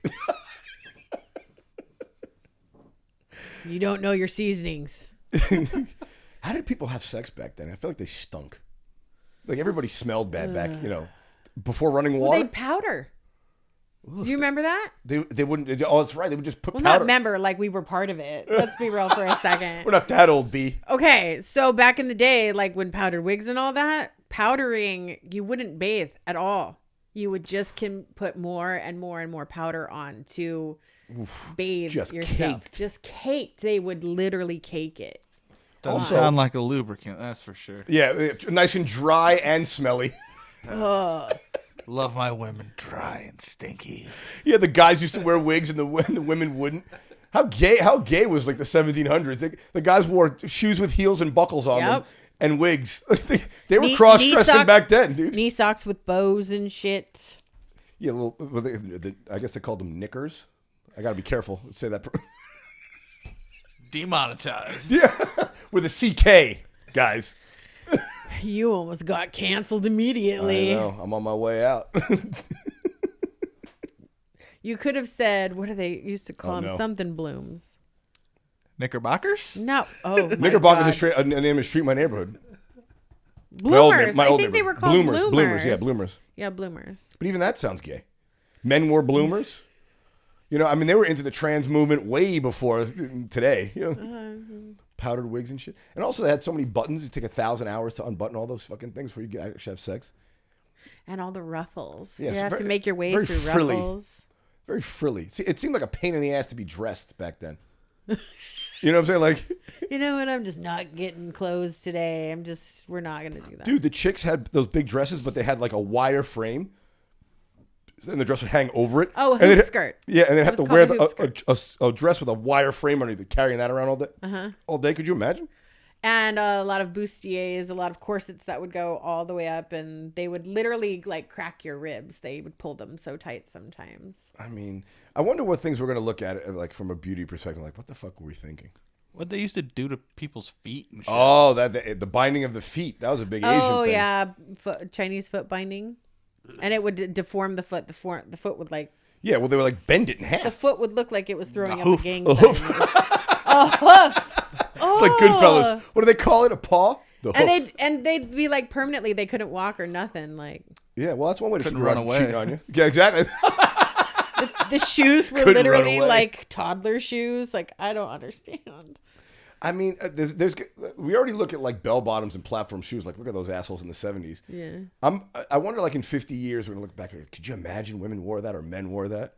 You don't know your seasonings. How did people have sex back then? I feel like they stunk. Like everybody smelled bad back, before running water. They powder. Do you remember that? They wouldn't. Oh, that's right. They would just put Well, powder. not remember, like we were part of it. Let's be real for a second. We're not that old, B. Okay, so back in the day, like when powdered wigs and all that, powdering, you wouldn't bathe at all. You would just put more and more and more powder on to bathe just yourself. caked. Just caked. They would literally cake it. Doesn't sound like a lubricant, that's for sure. Yeah, nice and dry and smelly. Love my women dry and stinky. Yeah, the guys used to wear wigs and the women wouldn't. How gay was like the 1700s? The guys wore shoes with heels and buckles on them and wigs. They were cross-dressing back then, dude. Knee socks with bows and shit. Yeah, I guess they called them knickers. I got to be careful. Let's say that. Demonetized. Yeah, with a CK, guys. You almost got canceled immediately. I know. I'm on my way out. You could have said, what do they used to call them? No. Something blooms. Knickerbockers? No. Oh, my Knickerbockers God. is a name of street in my neighborhood. Bloomers. My I old think they were neighborhood. called Bloomers. bloomers. Yeah, bloomers. Yeah, bloomers. But even that sounds gay. Men wore bloomers. You know, I mean, they were into the trans movement way before today. You know, powdered wigs and shit. And also, they had so many buttons. It took 1,000 hours to unbutton all those fucking things before you could actually have sex. And all the ruffles. Yes, you have very- to make your way very through frilly. ruffles. Very frilly. See, it seemed like a pain in the ass to be dressed back then. You know what I'm saying? Like, You know what? I'm just not getting clothes today. We're not going to do that. dude, the chicks had those big dresses, but they had like a wire frame. And the dress would hang over it. Oh, a And they'd- hoop skirt. Yeah, and they'd have It to was wear called a hoop a dress with a wire frame underneath it, carrying that around all day. All day, could you imagine? And a lot of bustiers, a lot of corsets that would go all the way up, and they would literally like crack your ribs. They would pull them so tight sometimes. I mean, I wonder what things we're going to look at like from a beauty perspective. Like, what the fuck were we thinking? What they used to do to people's feet and shit. Oh, the binding of the feet. That was a big Asian thing. Oh yeah, Chinese foot binding, and it would deform the foot. The foot would like Yeah, well, they were like bend it in the half. foot would look like it was throwing up hoof. a gang A sign. hoof. A hoof. It's like Goodfellas. What do they call it? A paw? The hoof. And they'd be like permanently they couldn't walk or nothing. Like Yeah, well, that's one way to Couldn't keep run around away. cheating on you. Yeah, exactly. the shoes were Couldn't run literally away. like toddler shoes. Like I don't understand. I mean, there's we already look at like bell bottoms and platform shoes. Like, look at those assholes in the 70s. Yeah. I wonder, like in 50 years, we're gonna look back. Could you imagine women wore that or men wore that?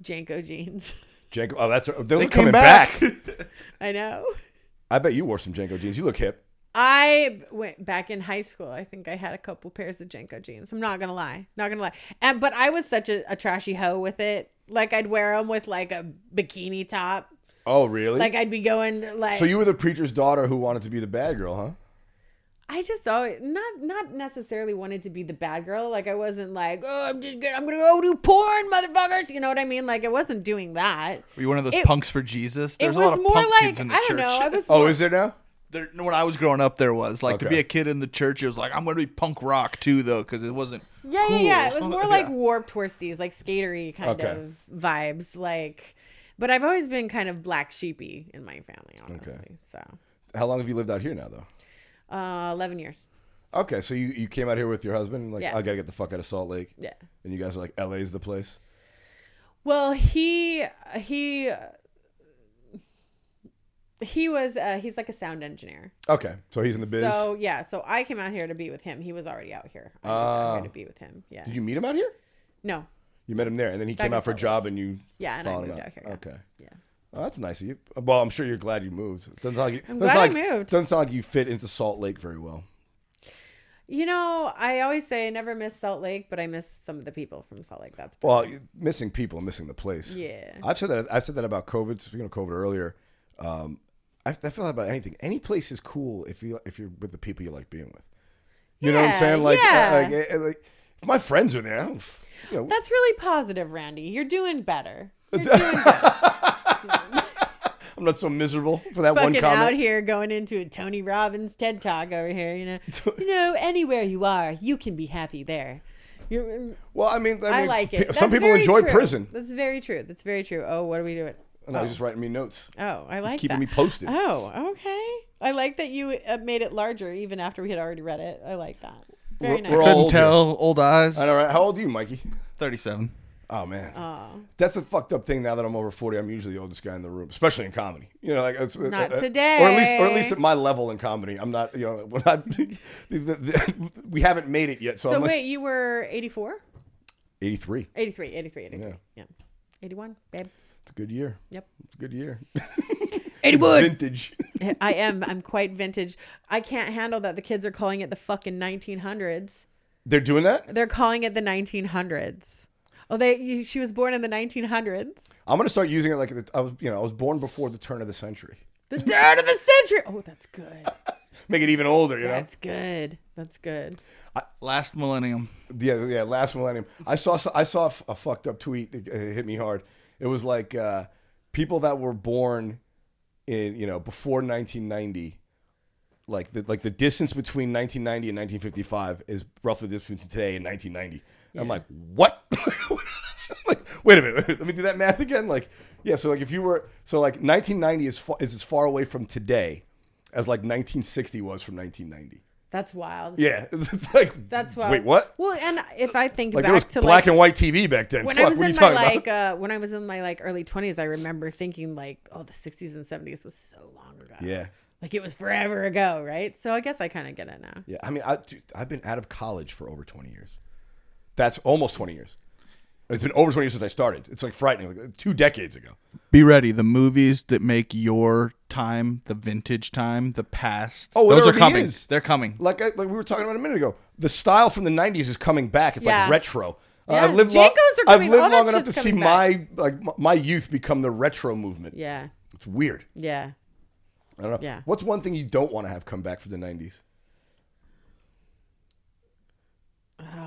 Janko jeans. Janko. Oh, those are came coming back. I know. I bet you wore some Janko jeans. You look hip. I went back in high school. I think I had a couple pairs of Janko jeans. I'm not gonna lie. But I was such a trashy hoe with it. Like I'd wear them with like a bikini top. Oh, really? Like I'd be going like. So you were the preacher's daughter who wanted to be the bad girl, huh? I just always not necessarily wanted to be the bad girl. Like I wasn't like, oh, I'm gonna go do porn, motherfuckers. You know what I mean? Like I wasn't doing that. Were you one of those punks for Jesus? It There's was a lot of more punk like kids in the I church. don't know. I was. Oh, more, is there now? When I was growing up, there was like to Okay. be a kid in the church. It was like I'm going to be punk rock too, though, because it wasn't. Yeah, cool. yeah. It was more like Yeah. warped twisties, like skatery kind Okay. of vibes. Like, but I've always been kind of black sheepy in my family, honestly. Okay. So, How long have you lived out here now, though? 11 years. Okay, so you came out here with your husband. Like, Yeah. I gotta get the fuck out of Salt Lake. Yeah. And you guys are like, LA's the place. Well, he's like a sound engineer. Okay, so he's in the biz. So yeah, so I came out here to be with him. He was already out here. I moved out here to be with him. Yeah. Did you meet him out here? No. You met him there, and then he Back came in out for a Salt Lake. job, and you Yeah, and I followed him moved out. out here. Yeah. Okay. Yeah. Oh, that's nice of you. Well, I'm sure you're glad you moved. It doesn't sound like I'm glad I moved. Doesn't sound like you fit into Salt Lake very well. You know, I always say I never miss Salt Lake, but I miss some of the people from Salt Lake. That's Well, missing people, missing the place. Yeah. I've said that about COVID. Speaking of COVID earlier, I feel that about anything. Any place is cool if you're with the people you like being with. You know what I'm saying? Like, yeah. like if my friends are there, I don't, you know, That's really positive, Randy. You're doing better. You're doing better. I'm not so miserable for that one Fucking comment. out here going into a Tony Robbins TED Talk over here. You know, anywhere you are, you can be happy there. Well, I mean, I like it. Some That's people very enjoy true. prison. That's very true. That's very true. Oh, what are we doing? And I was just writing me notes. Oh, I like keeping that. me posted. Oh, okay. I like that you made it larger even after we had already read it. I like that. Very nice. we're all Couldn't old tell. Old eyes. I know, right? How old are you, Mikey? 37. Oh man, that's a fucked up thing. Now that I'm over 40, I'm usually the oldest guy in the room, especially in comedy. You know, like Not today, or at least at my level in comedy, I'm not. You know, when we haven't made it yet. So I'm wait, you were 84? 83. 83. Yeah. 81, babe. It's a good year. Yep. It's a good year. 81. Vintage. I'm quite vintage. I can't handle that the kids are calling it the fucking 1900s. They're doing that? They're calling it the 1900s. Oh, she was born in the 1900s. I'm gonna start using it like I was born before the turn of the century. The turn of the century. Oh, that's good. Make it even older, you know. That's good. Last millennium. Yeah, last millennium. I saw a fucked up tweet. It hit me hard. It was like people that were born in before 1990. Like the distance between 1990 and 1955 is roughly the distance between today and 1990. Yeah. I'm like, what? Like, wait a minute. Let me do that math again. Like, yeah. So like, if you were 1990 is as far away from today as like 1960 was from 1990. That's wild. Yeah, it's like that's wild. Wait, what? Well, and if I think like back there was to black and white TV back then. When Fuck, I was what are in you my talking about? when I was in my early 20s, I remember thinking like, oh, the 60s and 70s was so long ago. Yeah. Like it was forever ago, right? So I guess I kind of get it now. Yeah, I mean, I've been out of college for over 20 years. That's almost 20 years. It's been over 20 years since I started. It's like frightening, like 2 decades ago. Be ready. The movies that make your time, the vintage time, the past. Oh, those are coming. They're coming. Like we were talking about a minute ago. The style from the 90s is coming back. It's like retro. Yeah. I've lived Jankos are I've coming. lived All that long enough to shit's see coming back. my youth become the retro movement. Yeah. It's weird. Yeah. I don't know. Yeah. What's one thing you don't want to have come back from the 90s?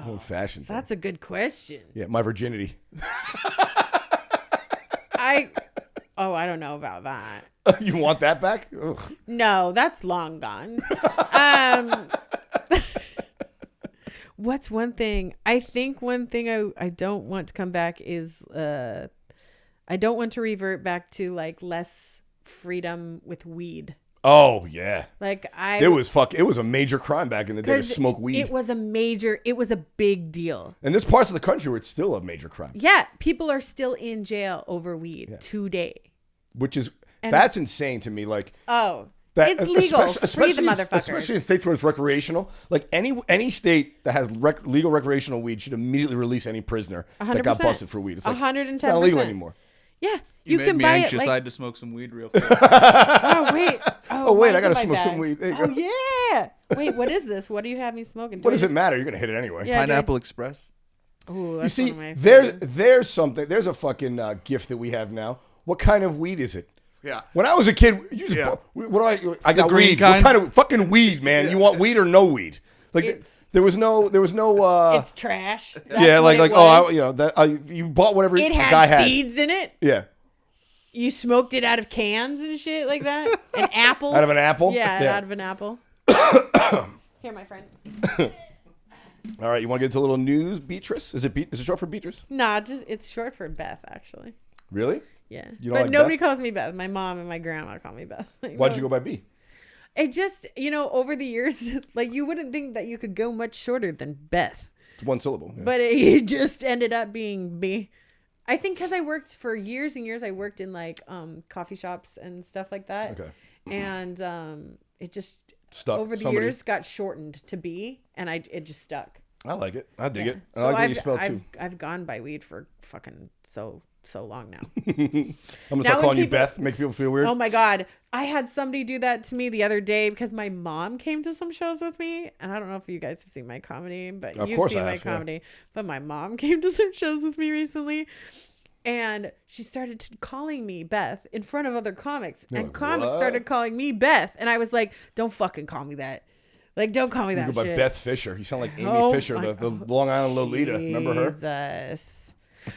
Old fashioned. That's a good question. Yeah, my virginity. I don't know about that. You want that back? Ugh. No, that's long gone. What's one thing? I think one thing I don't want to come back is I don't want to revert back to like less freedom with weed. Oh yeah. Like it was a major crime back in the day to smoke weed. It was a big deal. And there's parts of the country where it's still a major crime. Yeah, people are still in jail over weed today. Which is that's insane to me. Like it's legal. Free the motherfuckers. Especially in states where it's recreational. Like any state that has legal recreational weed should immediately release any prisoner 100%. that got busted for weed. It's like 110%. It's not illegal anymore. Yeah, you can made me buy anxious. it. Like, I had to smoke some weed real quick. oh wait, I gotta smoke some weed. There you go. Yeah. Wait, what is this? What do you have me smoking? What does it matter? You're gonna hit it anyway. Yeah, Pineapple Express. Ooh, you see, one of my there's something. There's a fucking gift that we have now. What kind of weed is it? Yeah. When I was a kid, you just I got green weed. kind? What kind of fucking weed, man? You want weed or no weed? Like there was no. It's trash. That's you bought whatever it the guy had. Seeds in it. Yeah. You smoked it out of cans and shit like that. An apple. Out of an apple. Yeah, out of an apple. Here, my friend. All right, you want to get into a little news, Beatrice? Is it short for Beatrice? Nah, it's short for Beth, actually. Really? Yeah. You don't but like nobody Beth? calls me Beth. My mom and my grandma call me Beth. Like, Why'd you go by B? It just, over the years, like you wouldn't think that you could go much shorter than Beth. It's one syllable. Yeah. But it just ended up being B. I think because I worked for years and years, I worked in like coffee shops and stuff like that. Okay. And it just stuck. Over the years got shortened to B, and it just stuck. I like it. I dig it. I so like what you spell too. I've gone by weed for fucking so long now. I'm gonna start calling you Beth. Make people feel weird. Oh my god, I had somebody do that to me the other day because my mom came to some shows with me, and I don't know if you guys have seen my comedy, but you've seen my comedy. But my mom came to some shows with me recently, and she started calling me Beth in front of other comics, and comics started calling me Beth, and I was like, "Don't fucking call me that." Like, don't call me that shit. You go by Beth Fisher. You sound like Amy Fisher, the Long Island Lolita. Remember her? Jesus.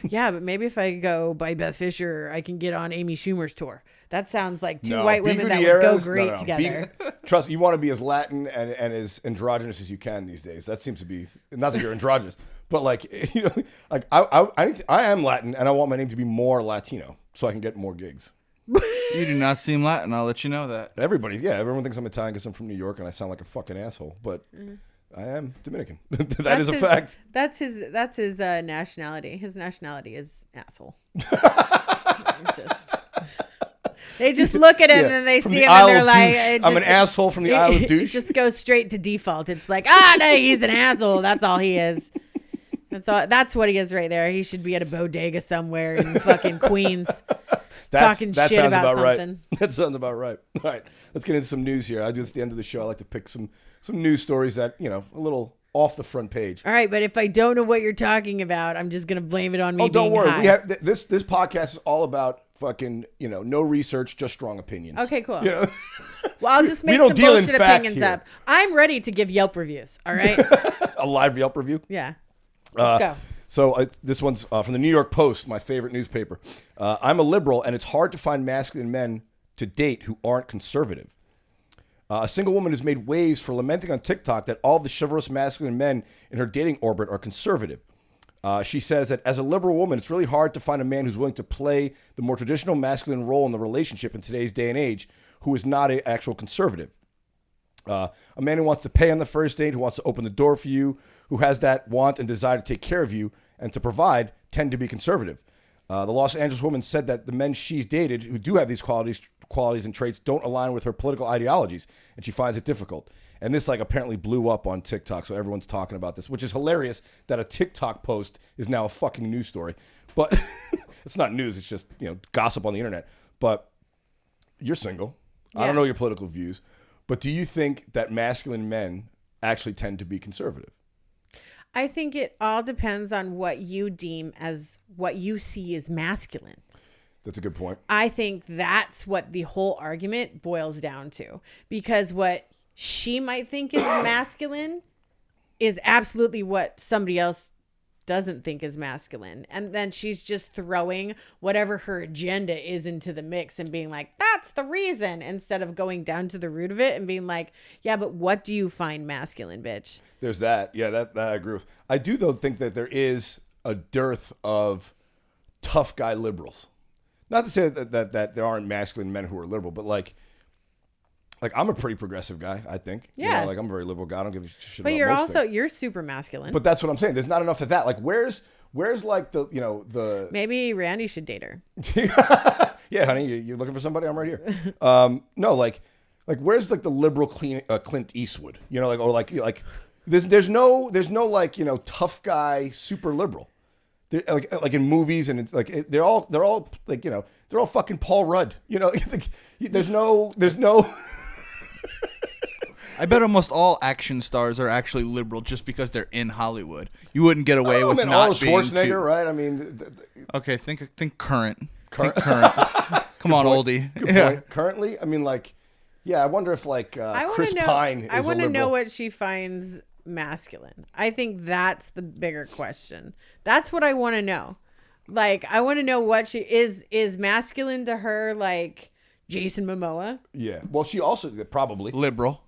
Yeah, but maybe if I go by Beth Fisher, I can get on Amy Schumer's tour. That sounds like two white women that would go great together. Trust, you want to be as Latin and as androgynous as you can these days. That seems to be, not that you're androgynous, but like, like I am Latin and I want my name to be more Latino so I can get more gigs. You do not seem Latin. I'll let you know that. Everyone thinks I'm Italian because I'm from New York and I sound like a fucking asshole. But I am Dominican. That is a fact. That's his nationality. His nationality is asshole. It's just, they just look at him and they see him and they're like, I'm an asshole from the Isle of Douche. It just goes straight to default. It's like, no, he's an asshole. That's all he is. That's what he is right there. He should be at a bodega somewhere in fucking Queens. Talking shit about something. Right. That sounds about right. All right, let's get into some news here. I do this at the end of the show. I like to pick some news stories that, a little off the front page. All right, but if I don't know what you're talking about, I'm just gonna blame it on me. Oh, don't worry. High. We have this podcast is all about fucking no research, just strong opinions. Okay, cool. Well, I'll just make some bullshit opinions up. I'm ready to give Yelp reviews. All right. A live Yelp review. Yeah. Let's go. So this one's from the New York Post, my favorite newspaper. I'm a liberal, and it's hard to find masculine men to date who aren't conservative. A single woman has made waves for lamenting on TikTok that all the chivalrous masculine men in her dating orbit are conservative. She says that as a liberal woman, it's really hard to find a man who's willing to play the more traditional masculine role in the relationship in today's day and age who is not an actual conservative. A man who wants to pay on the first date, who wants to open the door for you, who has that want and desire to take care of you and to provide, tend to be conservative. The Los Angeles woman said that the men she's dated who do have these qualities and traits don't align with her political ideologies, and she finds it difficult. And this apparently blew up on TikTok, so everyone's talking about this, which is hilarious that a TikTok post is now a fucking news story. But it's not news, it's just gossip on the internet. But you're single. Yeah. I don't know your political views, but do you think that masculine men actually tend to be conservative? I think it all depends on what you deem as what you see as masculine. That's a good point. I think that's what the whole argument boils down to. Because what she might think is masculine is absolutely what somebody else doesn't think is masculine. And then she's just throwing whatever her agenda is into the mix and being like, that's the reason, instead of going down to the root of it and being like, yeah, but what do you find masculine, bitch? There's that. Yeah, that I agree with. I do, though, think that there is a dearth of tough guy liberals. Not to say that there aren't masculine men who are liberal, but like I'm a pretty progressive guy, I think. Yeah. I'm a very liberal guy. I don't give a shit but about But you're super masculine. But that's what I'm saying. There's not enough of that. Like, where's like the maybe Randy should date her. Yeah, honey, you looking for somebody? I'm right here. No, like where's like the liberal Clint Eastwood? There's no tough guy super liberal. They're like in movies and they're all fucking Paul Rudd. There's no. I bet almost all action stars are actually liberal just because they're in Hollywood. You wouldn't get away with not Arnold being Schwarzenegger, right? I mean, okay, think current. Think current. Come on, point. oldie. Good Yeah. point. Currently, I mean, I wonder if Chris Pine is I want to a know liberal. what she finds masculine. I think that's the bigger question. That's what I want to know. I want to know what she is masculine to her, like Jason Momoa. Yeah. Well, she also probably Liberal.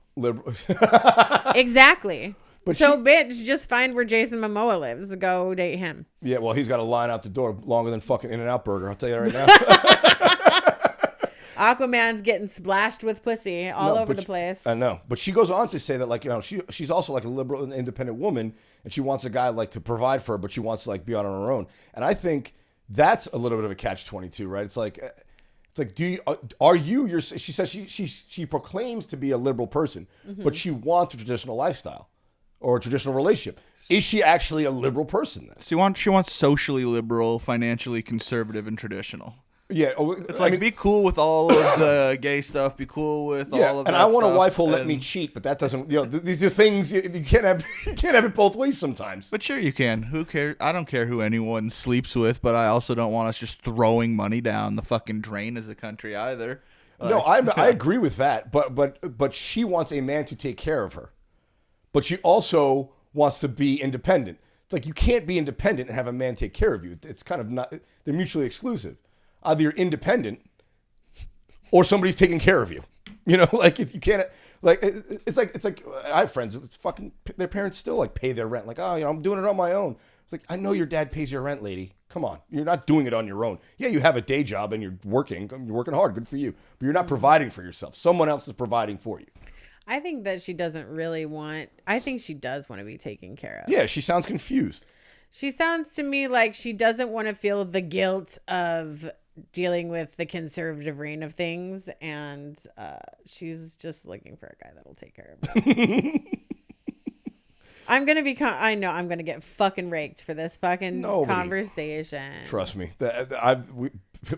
Exactly. But bitch, just find where Jason Momoa lives. Go date him. Yeah, well, he's got a line out the door longer than fucking In-N-Out Burger. I'll tell you that right now. Aquaman's getting splashed with pussy all over the place. I know. But she goes on to say that, she's also like a liberal and independent woman, and she wants a guy to provide for her, but she wants to be on her own. And I think that's a little bit of a catch-22, right? It's like she says she proclaims to be a liberal person, but she wants a traditional lifestyle or a traditional relationship. Is she actually a liberal person then? She wants socially liberal, financially conservative, and traditional. Yeah, it's be cool with all of the gay stuff. Be cool with all of that. And I want stuff, a wife who'll let me cheat, but that doesn't. These are things you can't have. You can't have it both ways sometimes. But sure, you can. Who cares? I don't care who anyone sleeps with, but I also don't want us just throwing money down the fucking drain as a country either. No, I agree with that. But she wants a man to take care of her, but she also wants to be independent. It's like you can't be independent and have a man take care of you. It's kind of not. They're mutually exclusive. Either you're independent or somebody's taking care of you. If you can't, it's like I have friends. It's fucking their parents still pay their rent. I'm doing it on my own. It's like, I know your dad pays your rent, lady. Come on, you're not doing it on your own. Yeah, you have a day job and you're working hard. Good for you. But you're not providing for yourself. Someone else is providing for you. I think that she doesn't really want. I think she does want to be taken care of. Yeah, she sounds confused. She sounds to me like she doesn't want to feel the guilt of dealing with the conservative reign of things, and she's just looking for a guy that'll take care of her. I'm gonna be. I know I'm gonna get fucking raked for this fucking conversation. Trust me,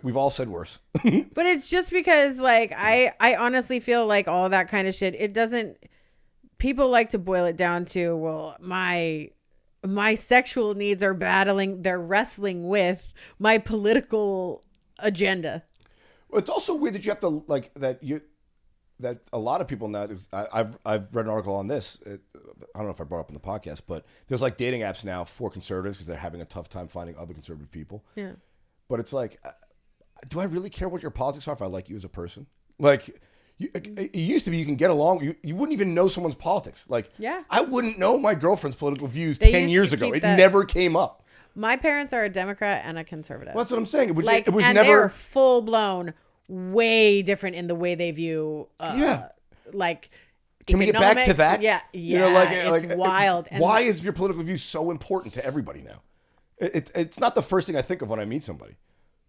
we've all said worse. But it's just because, like, I honestly feel like all that kind of shit. It doesn't. People like to boil it down to, well, my sexual needs are battling. They're wrestling with my political agenda. Well, it's also weird that you have to that a lot of people now. I've read an article on this. I don't know if I brought it up in the podcast, but there's like dating apps now for conservatives because they're having a tough time finding other conservative people. Yeah. But it's like, do I really care what your politics are if I like you as a person? Like, it used to be you can get along. You wouldn't even know someone's politics. Like, yeah. I wouldn't know my girlfriend's political views 10 years ago. It never came up. My parents are a Democrat and a conservative. Well, that's what I'm saying. It was and never. They're full blown, way different in the way they view. Like. Can we get back to that? Yeah. You know, it's wild. Why is your political view so important to everybody now? It's not the first thing I think of when I meet somebody.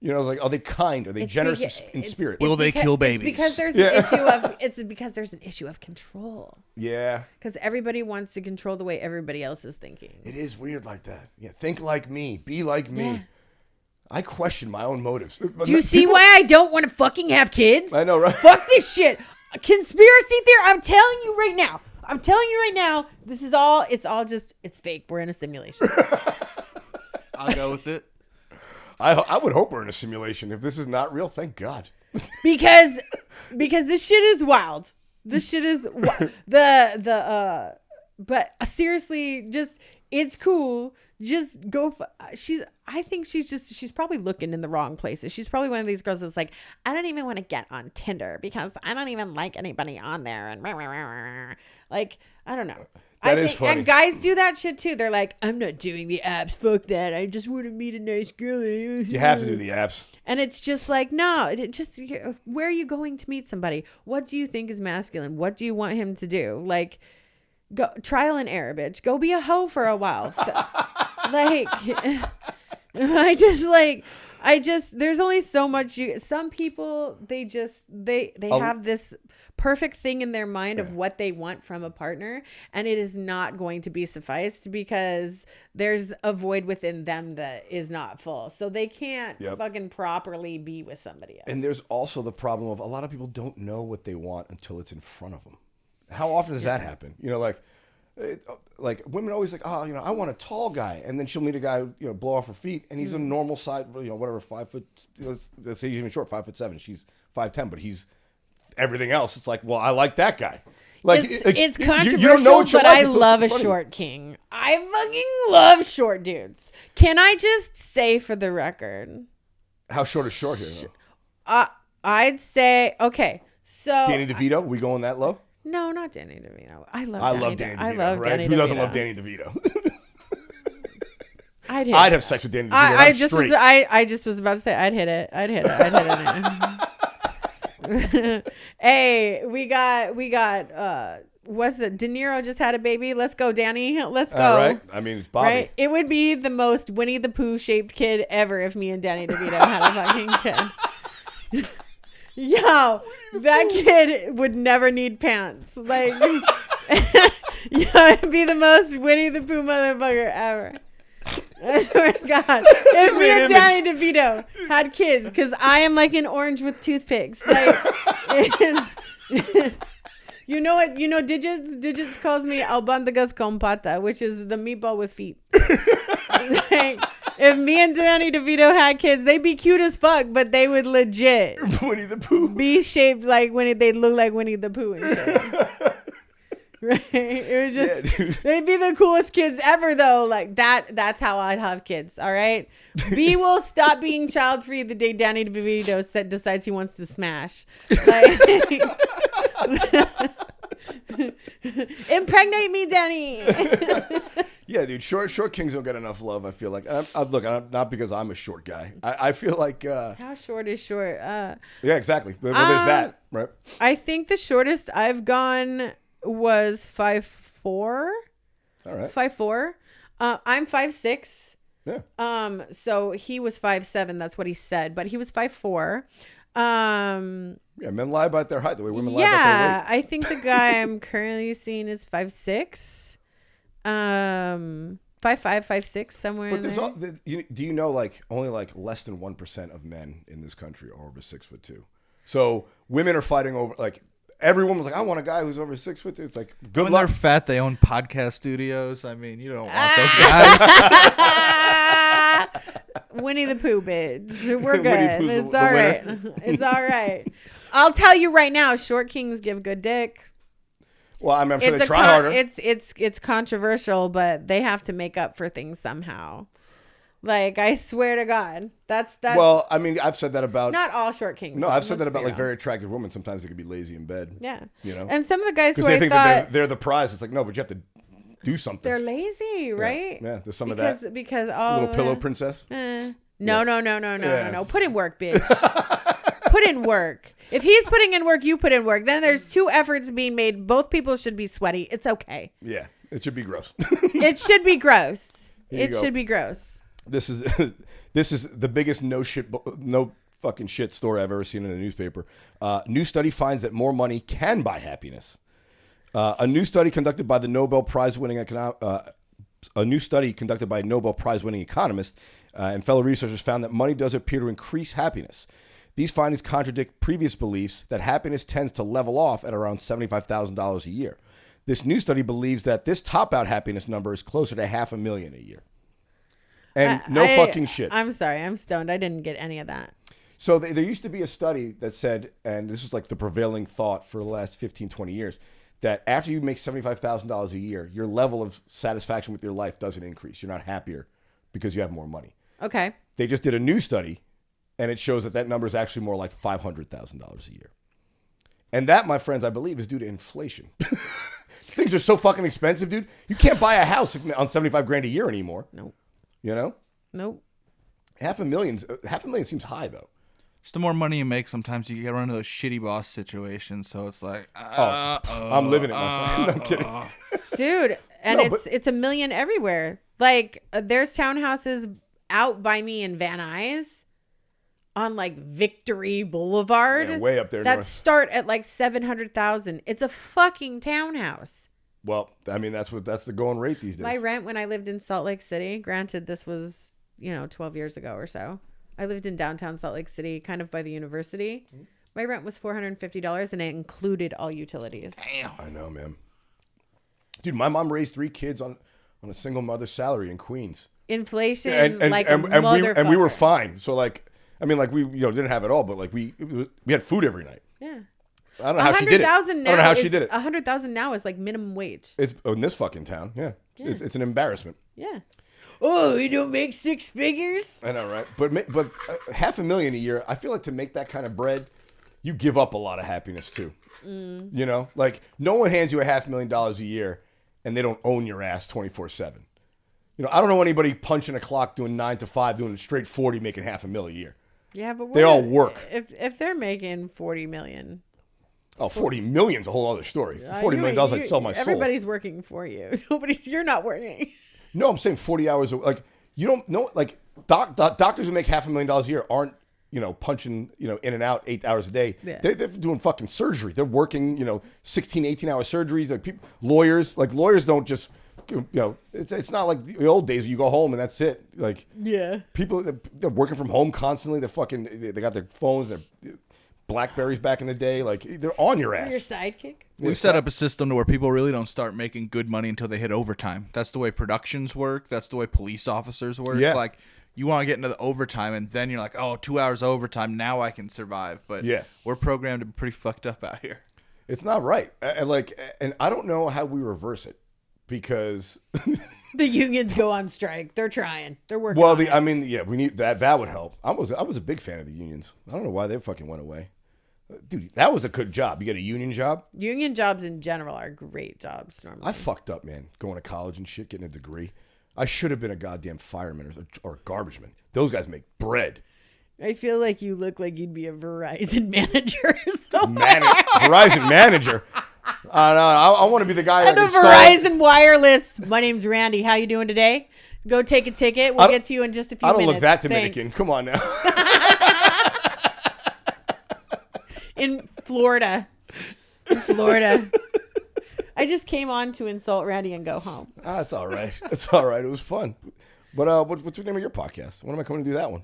You know, like, are they kind? Are they generous in spirit? Will they kill babies? Because there's an issue of. It's because there's an issue of control. Yeah. Because everybody wants to control the way everybody else is thinking. It is weird like that. Yeah. Think like me. Be like me. Yeah. I question my own motives. Do you see why I don't want to fucking have kids? I know, right? Fuck this shit. Conspiracy theory. I'm telling you right now. This is all. It's fake. We're in a simulation. I'll go with it. I would hope we're in a simulation. If this is not real, thank God. because this shit is wild. This shit is but seriously, just it's cool. Just go. I think she's probably looking in the wrong places. She's probably one of these girls that's like, I don't even want to get on Tinder because I don't even like anybody on there. And like, I don't know. That is funny. And guys do that shit too. They're like, I'm not doing the apps. Fuck that. I just want to meet a nice girl. You have to do the apps. And it's just like, no, where are you going to meet somebody? What do you think is masculine? What do you want him to do? Like, go trial and error, bitch. Go be a hoe for a while. Like, there's only so much some people, they have this perfect thing in their mind of what they want from a partner, and it is not going to be sufficed because there's a void within them that is not full. So they can't fucking properly be with somebody else. And there's also the problem of a lot of people don't know what they want until it's in front of them. How often does that happen? You know, like women always like, oh, you know, I want a tall guy, and then she'll meet a guy, you know, blow off her feet, and he's a normal size, you know, whatever, 5 foot. Let's say he's even short, 5'7". She's 5'10", but he's everything else. It's like, well, I like that guy. Like it's controversial, you don't know what but I love a short king. I fucking love short dudes. Can I just say for the record, how short is short here? I'd say okay. So Danny DeVito, we going that low? No, not Danny DeVito. I love Danny DeVito. I love right? Danny Who doesn't love Danny DeVito? I'd have sex with Danny DeVito. I just was about to say I'd hit it. Hey, we got what's it? De Niro just had a baby. Let's go, Danny. Let's go. All right. I mean, it's Bobby. Right? It would be the most Winnie the Pooh shaped kid ever if me and Danny DeVito had a fucking kid. Yo, that kid would never need pants. Like, it'd be the most Winnie the Pooh motherfucker ever. I swear to God. If me and Danny DeVito had kids, because I am like an orange with toothpicks. Like, you know what? You know, Digits calls me albóndigas con pata, which is the meatball with feet. Like, if me and Danny DeVito had kids, they'd be cute as fuck, but they would legit Winnie the Pooh be shaped like they'd look like Winnie the Pooh and shit. Right? It was just they'd be the coolest kids ever though. Like that's how I'd have kids. All right. B will stop being child free the day Danny DeVito decides he wants to smash. Like, impregnate me, Danny. Yeah, dude, short kings don't get enough love, I feel like. Look, not because I'm a short guy. I feel like... how short is short? Yeah, exactly. Well, there's that, right? I think the shortest I've gone was 5'4". All right. 5'4". I'm 5'6". Yeah. So he was 5'7". That's what he said, but he was 5'4". Yeah, men lie about their height the way women lie about their Yeah, weight. I think the guy I'm currently seeing is 5'6". 5'5", 5'6", somewhere But in there's there. do you know like only like less than 1% of men in this country are over 6'2"? So women are fighting over like every woman's like, I want a guy who's over 6'2". It's like good When luck. they're fat, they own podcast studios. I mean, you don't want those guys. Winnie the Pooh, bitch. We're Winnie good. Pooh's It's the all winner. right. It's all right. I'll tell you right now, short kings give good dick. Well, I'm sure they try harder. It's controversial, but they have to make up for things somehow. Like, I swear to God, that's Well, I mean, I've said that about not all short kings. No, though, I've said that let's about be like real. very attractive women. Sometimes they can be lazy in bed. Yeah, you know. And some of the guys who Because they I think thought that they're the prize. It's like no, but you have to do something. they're lazy, right? Yeah, there's some because, of that. Because Little pillow princess. No. Yes. Put in work, bitch. Put in work. If he's putting in work, you put in work. Then there's two efforts being made. Both people should be sweaty. It's okay. Yeah, it should be gross. It should be gross. Here you It go. should be gross. This is the biggest no fucking shit story I've ever seen in a newspaper. New study finds that more money can buy happiness. A new study conducted by Nobel Prize winning economist and fellow researchers found that money does appear to increase happiness. These findings contradict previous beliefs that happiness tends to level off at around $75,000 a year. This new study believes that this top-out happiness number is closer to $500,000 a year. And fucking shit. I'm sorry. I'm stoned. I didn't get any of that. So there used to be a study that said, and this is like the prevailing thought for the last 15, 20 years, that after you make $75,000 a year, your level of satisfaction with your life doesn't increase. You're not happier because you have more money. Okay. They just did a new study, and it shows that number is actually more like $500,000 a year. And that, my friends, I believe is due to inflation. Things are so fucking expensive, dude. You can't buy a house on $75,000 a year anymore. Nope. You know? Nope. $500,000 seems high, though. Just the more money you make, sometimes you get run into those shitty boss situations. So it's like, I'm living it, my friend. I'm kidding. Dude, and No, it's $1 million everywhere. Like, there's townhouses out by me in Van Nuys on like Victory Boulevard. Yeah, way up there That north. start at like $700,000. It's a fucking townhouse. Well, I mean, that's the going rate these days. My rent when I lived in Salt Lake City, granted this was, 12 years ago or so. I lived in downtown Salt Lake City, kind of by the university. My rent was $450 and it included all utilities. damn. I know, man. Dude, my mom raised 3 kids on a single mother's salary in Queens. Inflation, And we were motherfucker. fine. So like, I mean, like we didn't have it all, but like we had food every night. Yeah. I don't know how she did it. I don't know how she did it. 100,000 now is like minimum wage. It's in this fucking town. Yeah. It's an embarrassment. Yeah. Oh, you don't make 6 figures? I know, right? But $500,000 a year, I feel like to make that kind of bread, you give up a lot of happiness too. You know, like no one hands you $500,000 a year and they don't own your ass 24/7. You know, I don't know anybody punching a clock doing 9 to 5, doing straight 40, making $500,000 a year. Yeah, but They all work. If they're making $40 million. Oh, 40 million's a whole other story. For $40 million, I'd sell my soul. Everybody's working for you. You're not working. No, I'm saying 40 hours. Like, you don't know, like, doctors who make $500,000 a year aren't, punching, in and out 8 hours a day. Yeah. They're doing fucking surgery. They're working, 16, 18-hour surgeries. Like, lawyers don't just, it's not like the old days where you go home and that's it. Like, Yeah. people, they're working from home constantly. They got their phones, their Blackberries back in the day. Like, they're on your ass. Your sidekick? We've set up a system to where people really don't start making good money until they hit overtime. That's the way productions work. That's the way police officers work. Yeah. Like, you want to get into the overtime, and then you're like, oh, 2 hours overtime, now I can survive. But Yeah. we're programmed to be pretty fucked up out here. It's not right. And I don't know how we reverse it because... The unions go on strike. They're trying. They're working. Well, on it. we need that. That would help. I was a big fan of the unions. I don't know why they fucking went away. Dude, that was a good job. You get a union job. Union jobs in general are great jobs normally. I fucked up, man. Going to college and shit, getting a degree. I should have been a goddamn fireman or a garbage man. Those guys make bread. I feel like you look like you'd be a Verizon manager. Verizon manager. I want to be the guy. And a Verizon Wireless. My name's Randy. How you doing today? Go take a ticket. We'll get to you in just a few minutes. I don't look that Dominican. Thanks. Come on now. In Florida. I just came on to insult Randy and go home. It's all right. It's all right. It was fun. But what's the name of your podcast? When am I coming to do that one?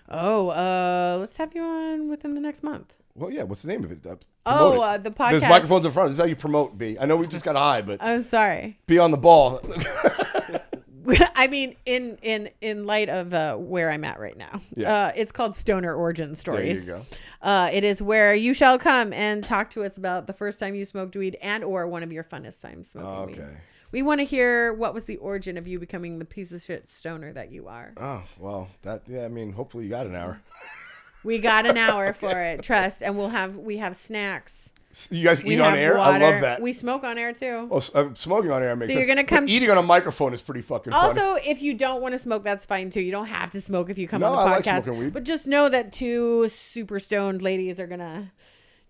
Oh, let's have you on within the next month. Well, yeah. What's the name of it? The podcast. There's microphones in front. This is how you promote, B. I know we just got high, but I'm sorry. Be on the ball. I mean, in light of where I'm at right now, it's called Stoner Origin Stories. There you go. It is where you shall come and talk to us about the first time you smoked weed and or one of your funnest times smoking weed. We want to hear what was the origin of you becoming the piece of shit stoner that you are. Oh, well, I mean, hopefully you got an hour. We got an hour for it, trust, and we have snacks. You guys eat on air? Water. I love that. We smoke on air too. Oh, smoking on air makes sense. So you're gonna come. But eating on a microphone is pretty fucking funny. Also, if you don't want to smoke, that's fine too. You don't have to smoke if you come on the podcast. I like smoking weed. But just know that two super stoned ladies are gonna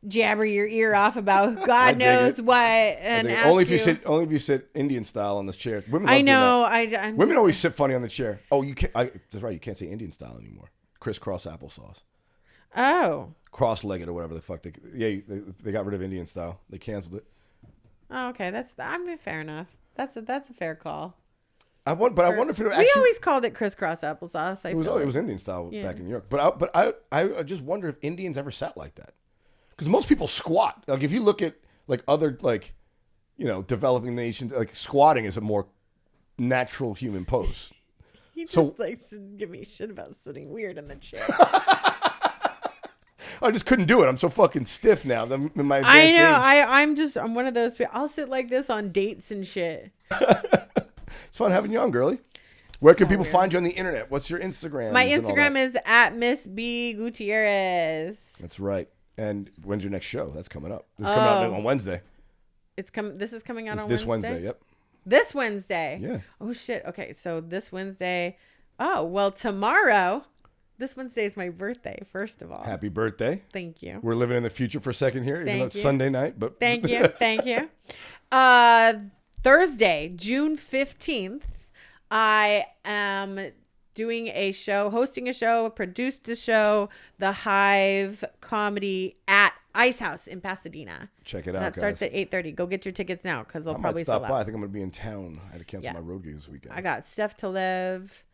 jabber your ear off about God knows what, and only if you sit Indian style on the chair. Women love doing that. Women always sit funny on the chair. Oh, you can't. That's right. You can't say Indian style anymore. Crisscross applesauce. Oh. Cross-legged or whatever the fuck. They got rid of Indian style. They canceled it. Oh, okay. Fair enough. That's a fair call. I wonder if it actually. We always called it crisscross applesauce. It was Indian style back in New York. But I just wonder if Indians ever sat like that. Because most people squat. Like if you look at like other developing nations, like squatting is a more natural human pose. He just likes to give me shit about sitting weird in the chair. I just couldn't do it. I'm so fucking stiff now. In my I know. I'm one of those people. I'll sit like this on dates and shit. It's fun having you on, girly. Where can people find you on the internet? What's your Instagram? My Instagram is at Miss B Gutierrez. That's right. And when's your next show? That's coming up. This is coming out on Wednesday. This is coming out on this Wednesday? Wednesday. Yep. This Wednesday. Yeah. Oh shit. Okay, so this Wednesday. Oh well, tomorrow. This Wednesday is my birthday, first of all. Happy birthday. Thank you. We're living in the future for a second here, even though it's Sunday night. But Thank you. Thank you. Thursday, June 15th, I am hosting a show, produced a show, The Hive Comedy at Ice House in Pasadena. Check it out, That starts at 8:30. Go get your tickets now because they'll probably sell out. I might stop by. I think I'm going to be in town. I had to cancel my road gigs this weekend. I got Steph to Live.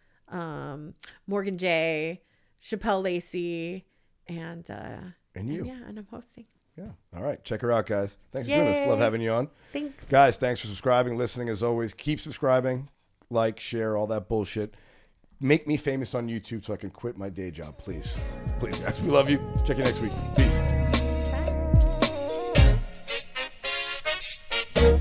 Morgan J, Chappelle Lacey, and you. And I'm hosting. Yeah. All right. Check her out, guys. Thanks for doing this. Love having you on. Thanks. Guys, thanks for subscribing, listening as always. Keep subscribing, like, share, all that bullshit. Make me famous on YouTube so I can quit my day job, please. Please, guys. We love you. Check you next week. Peace. Bye.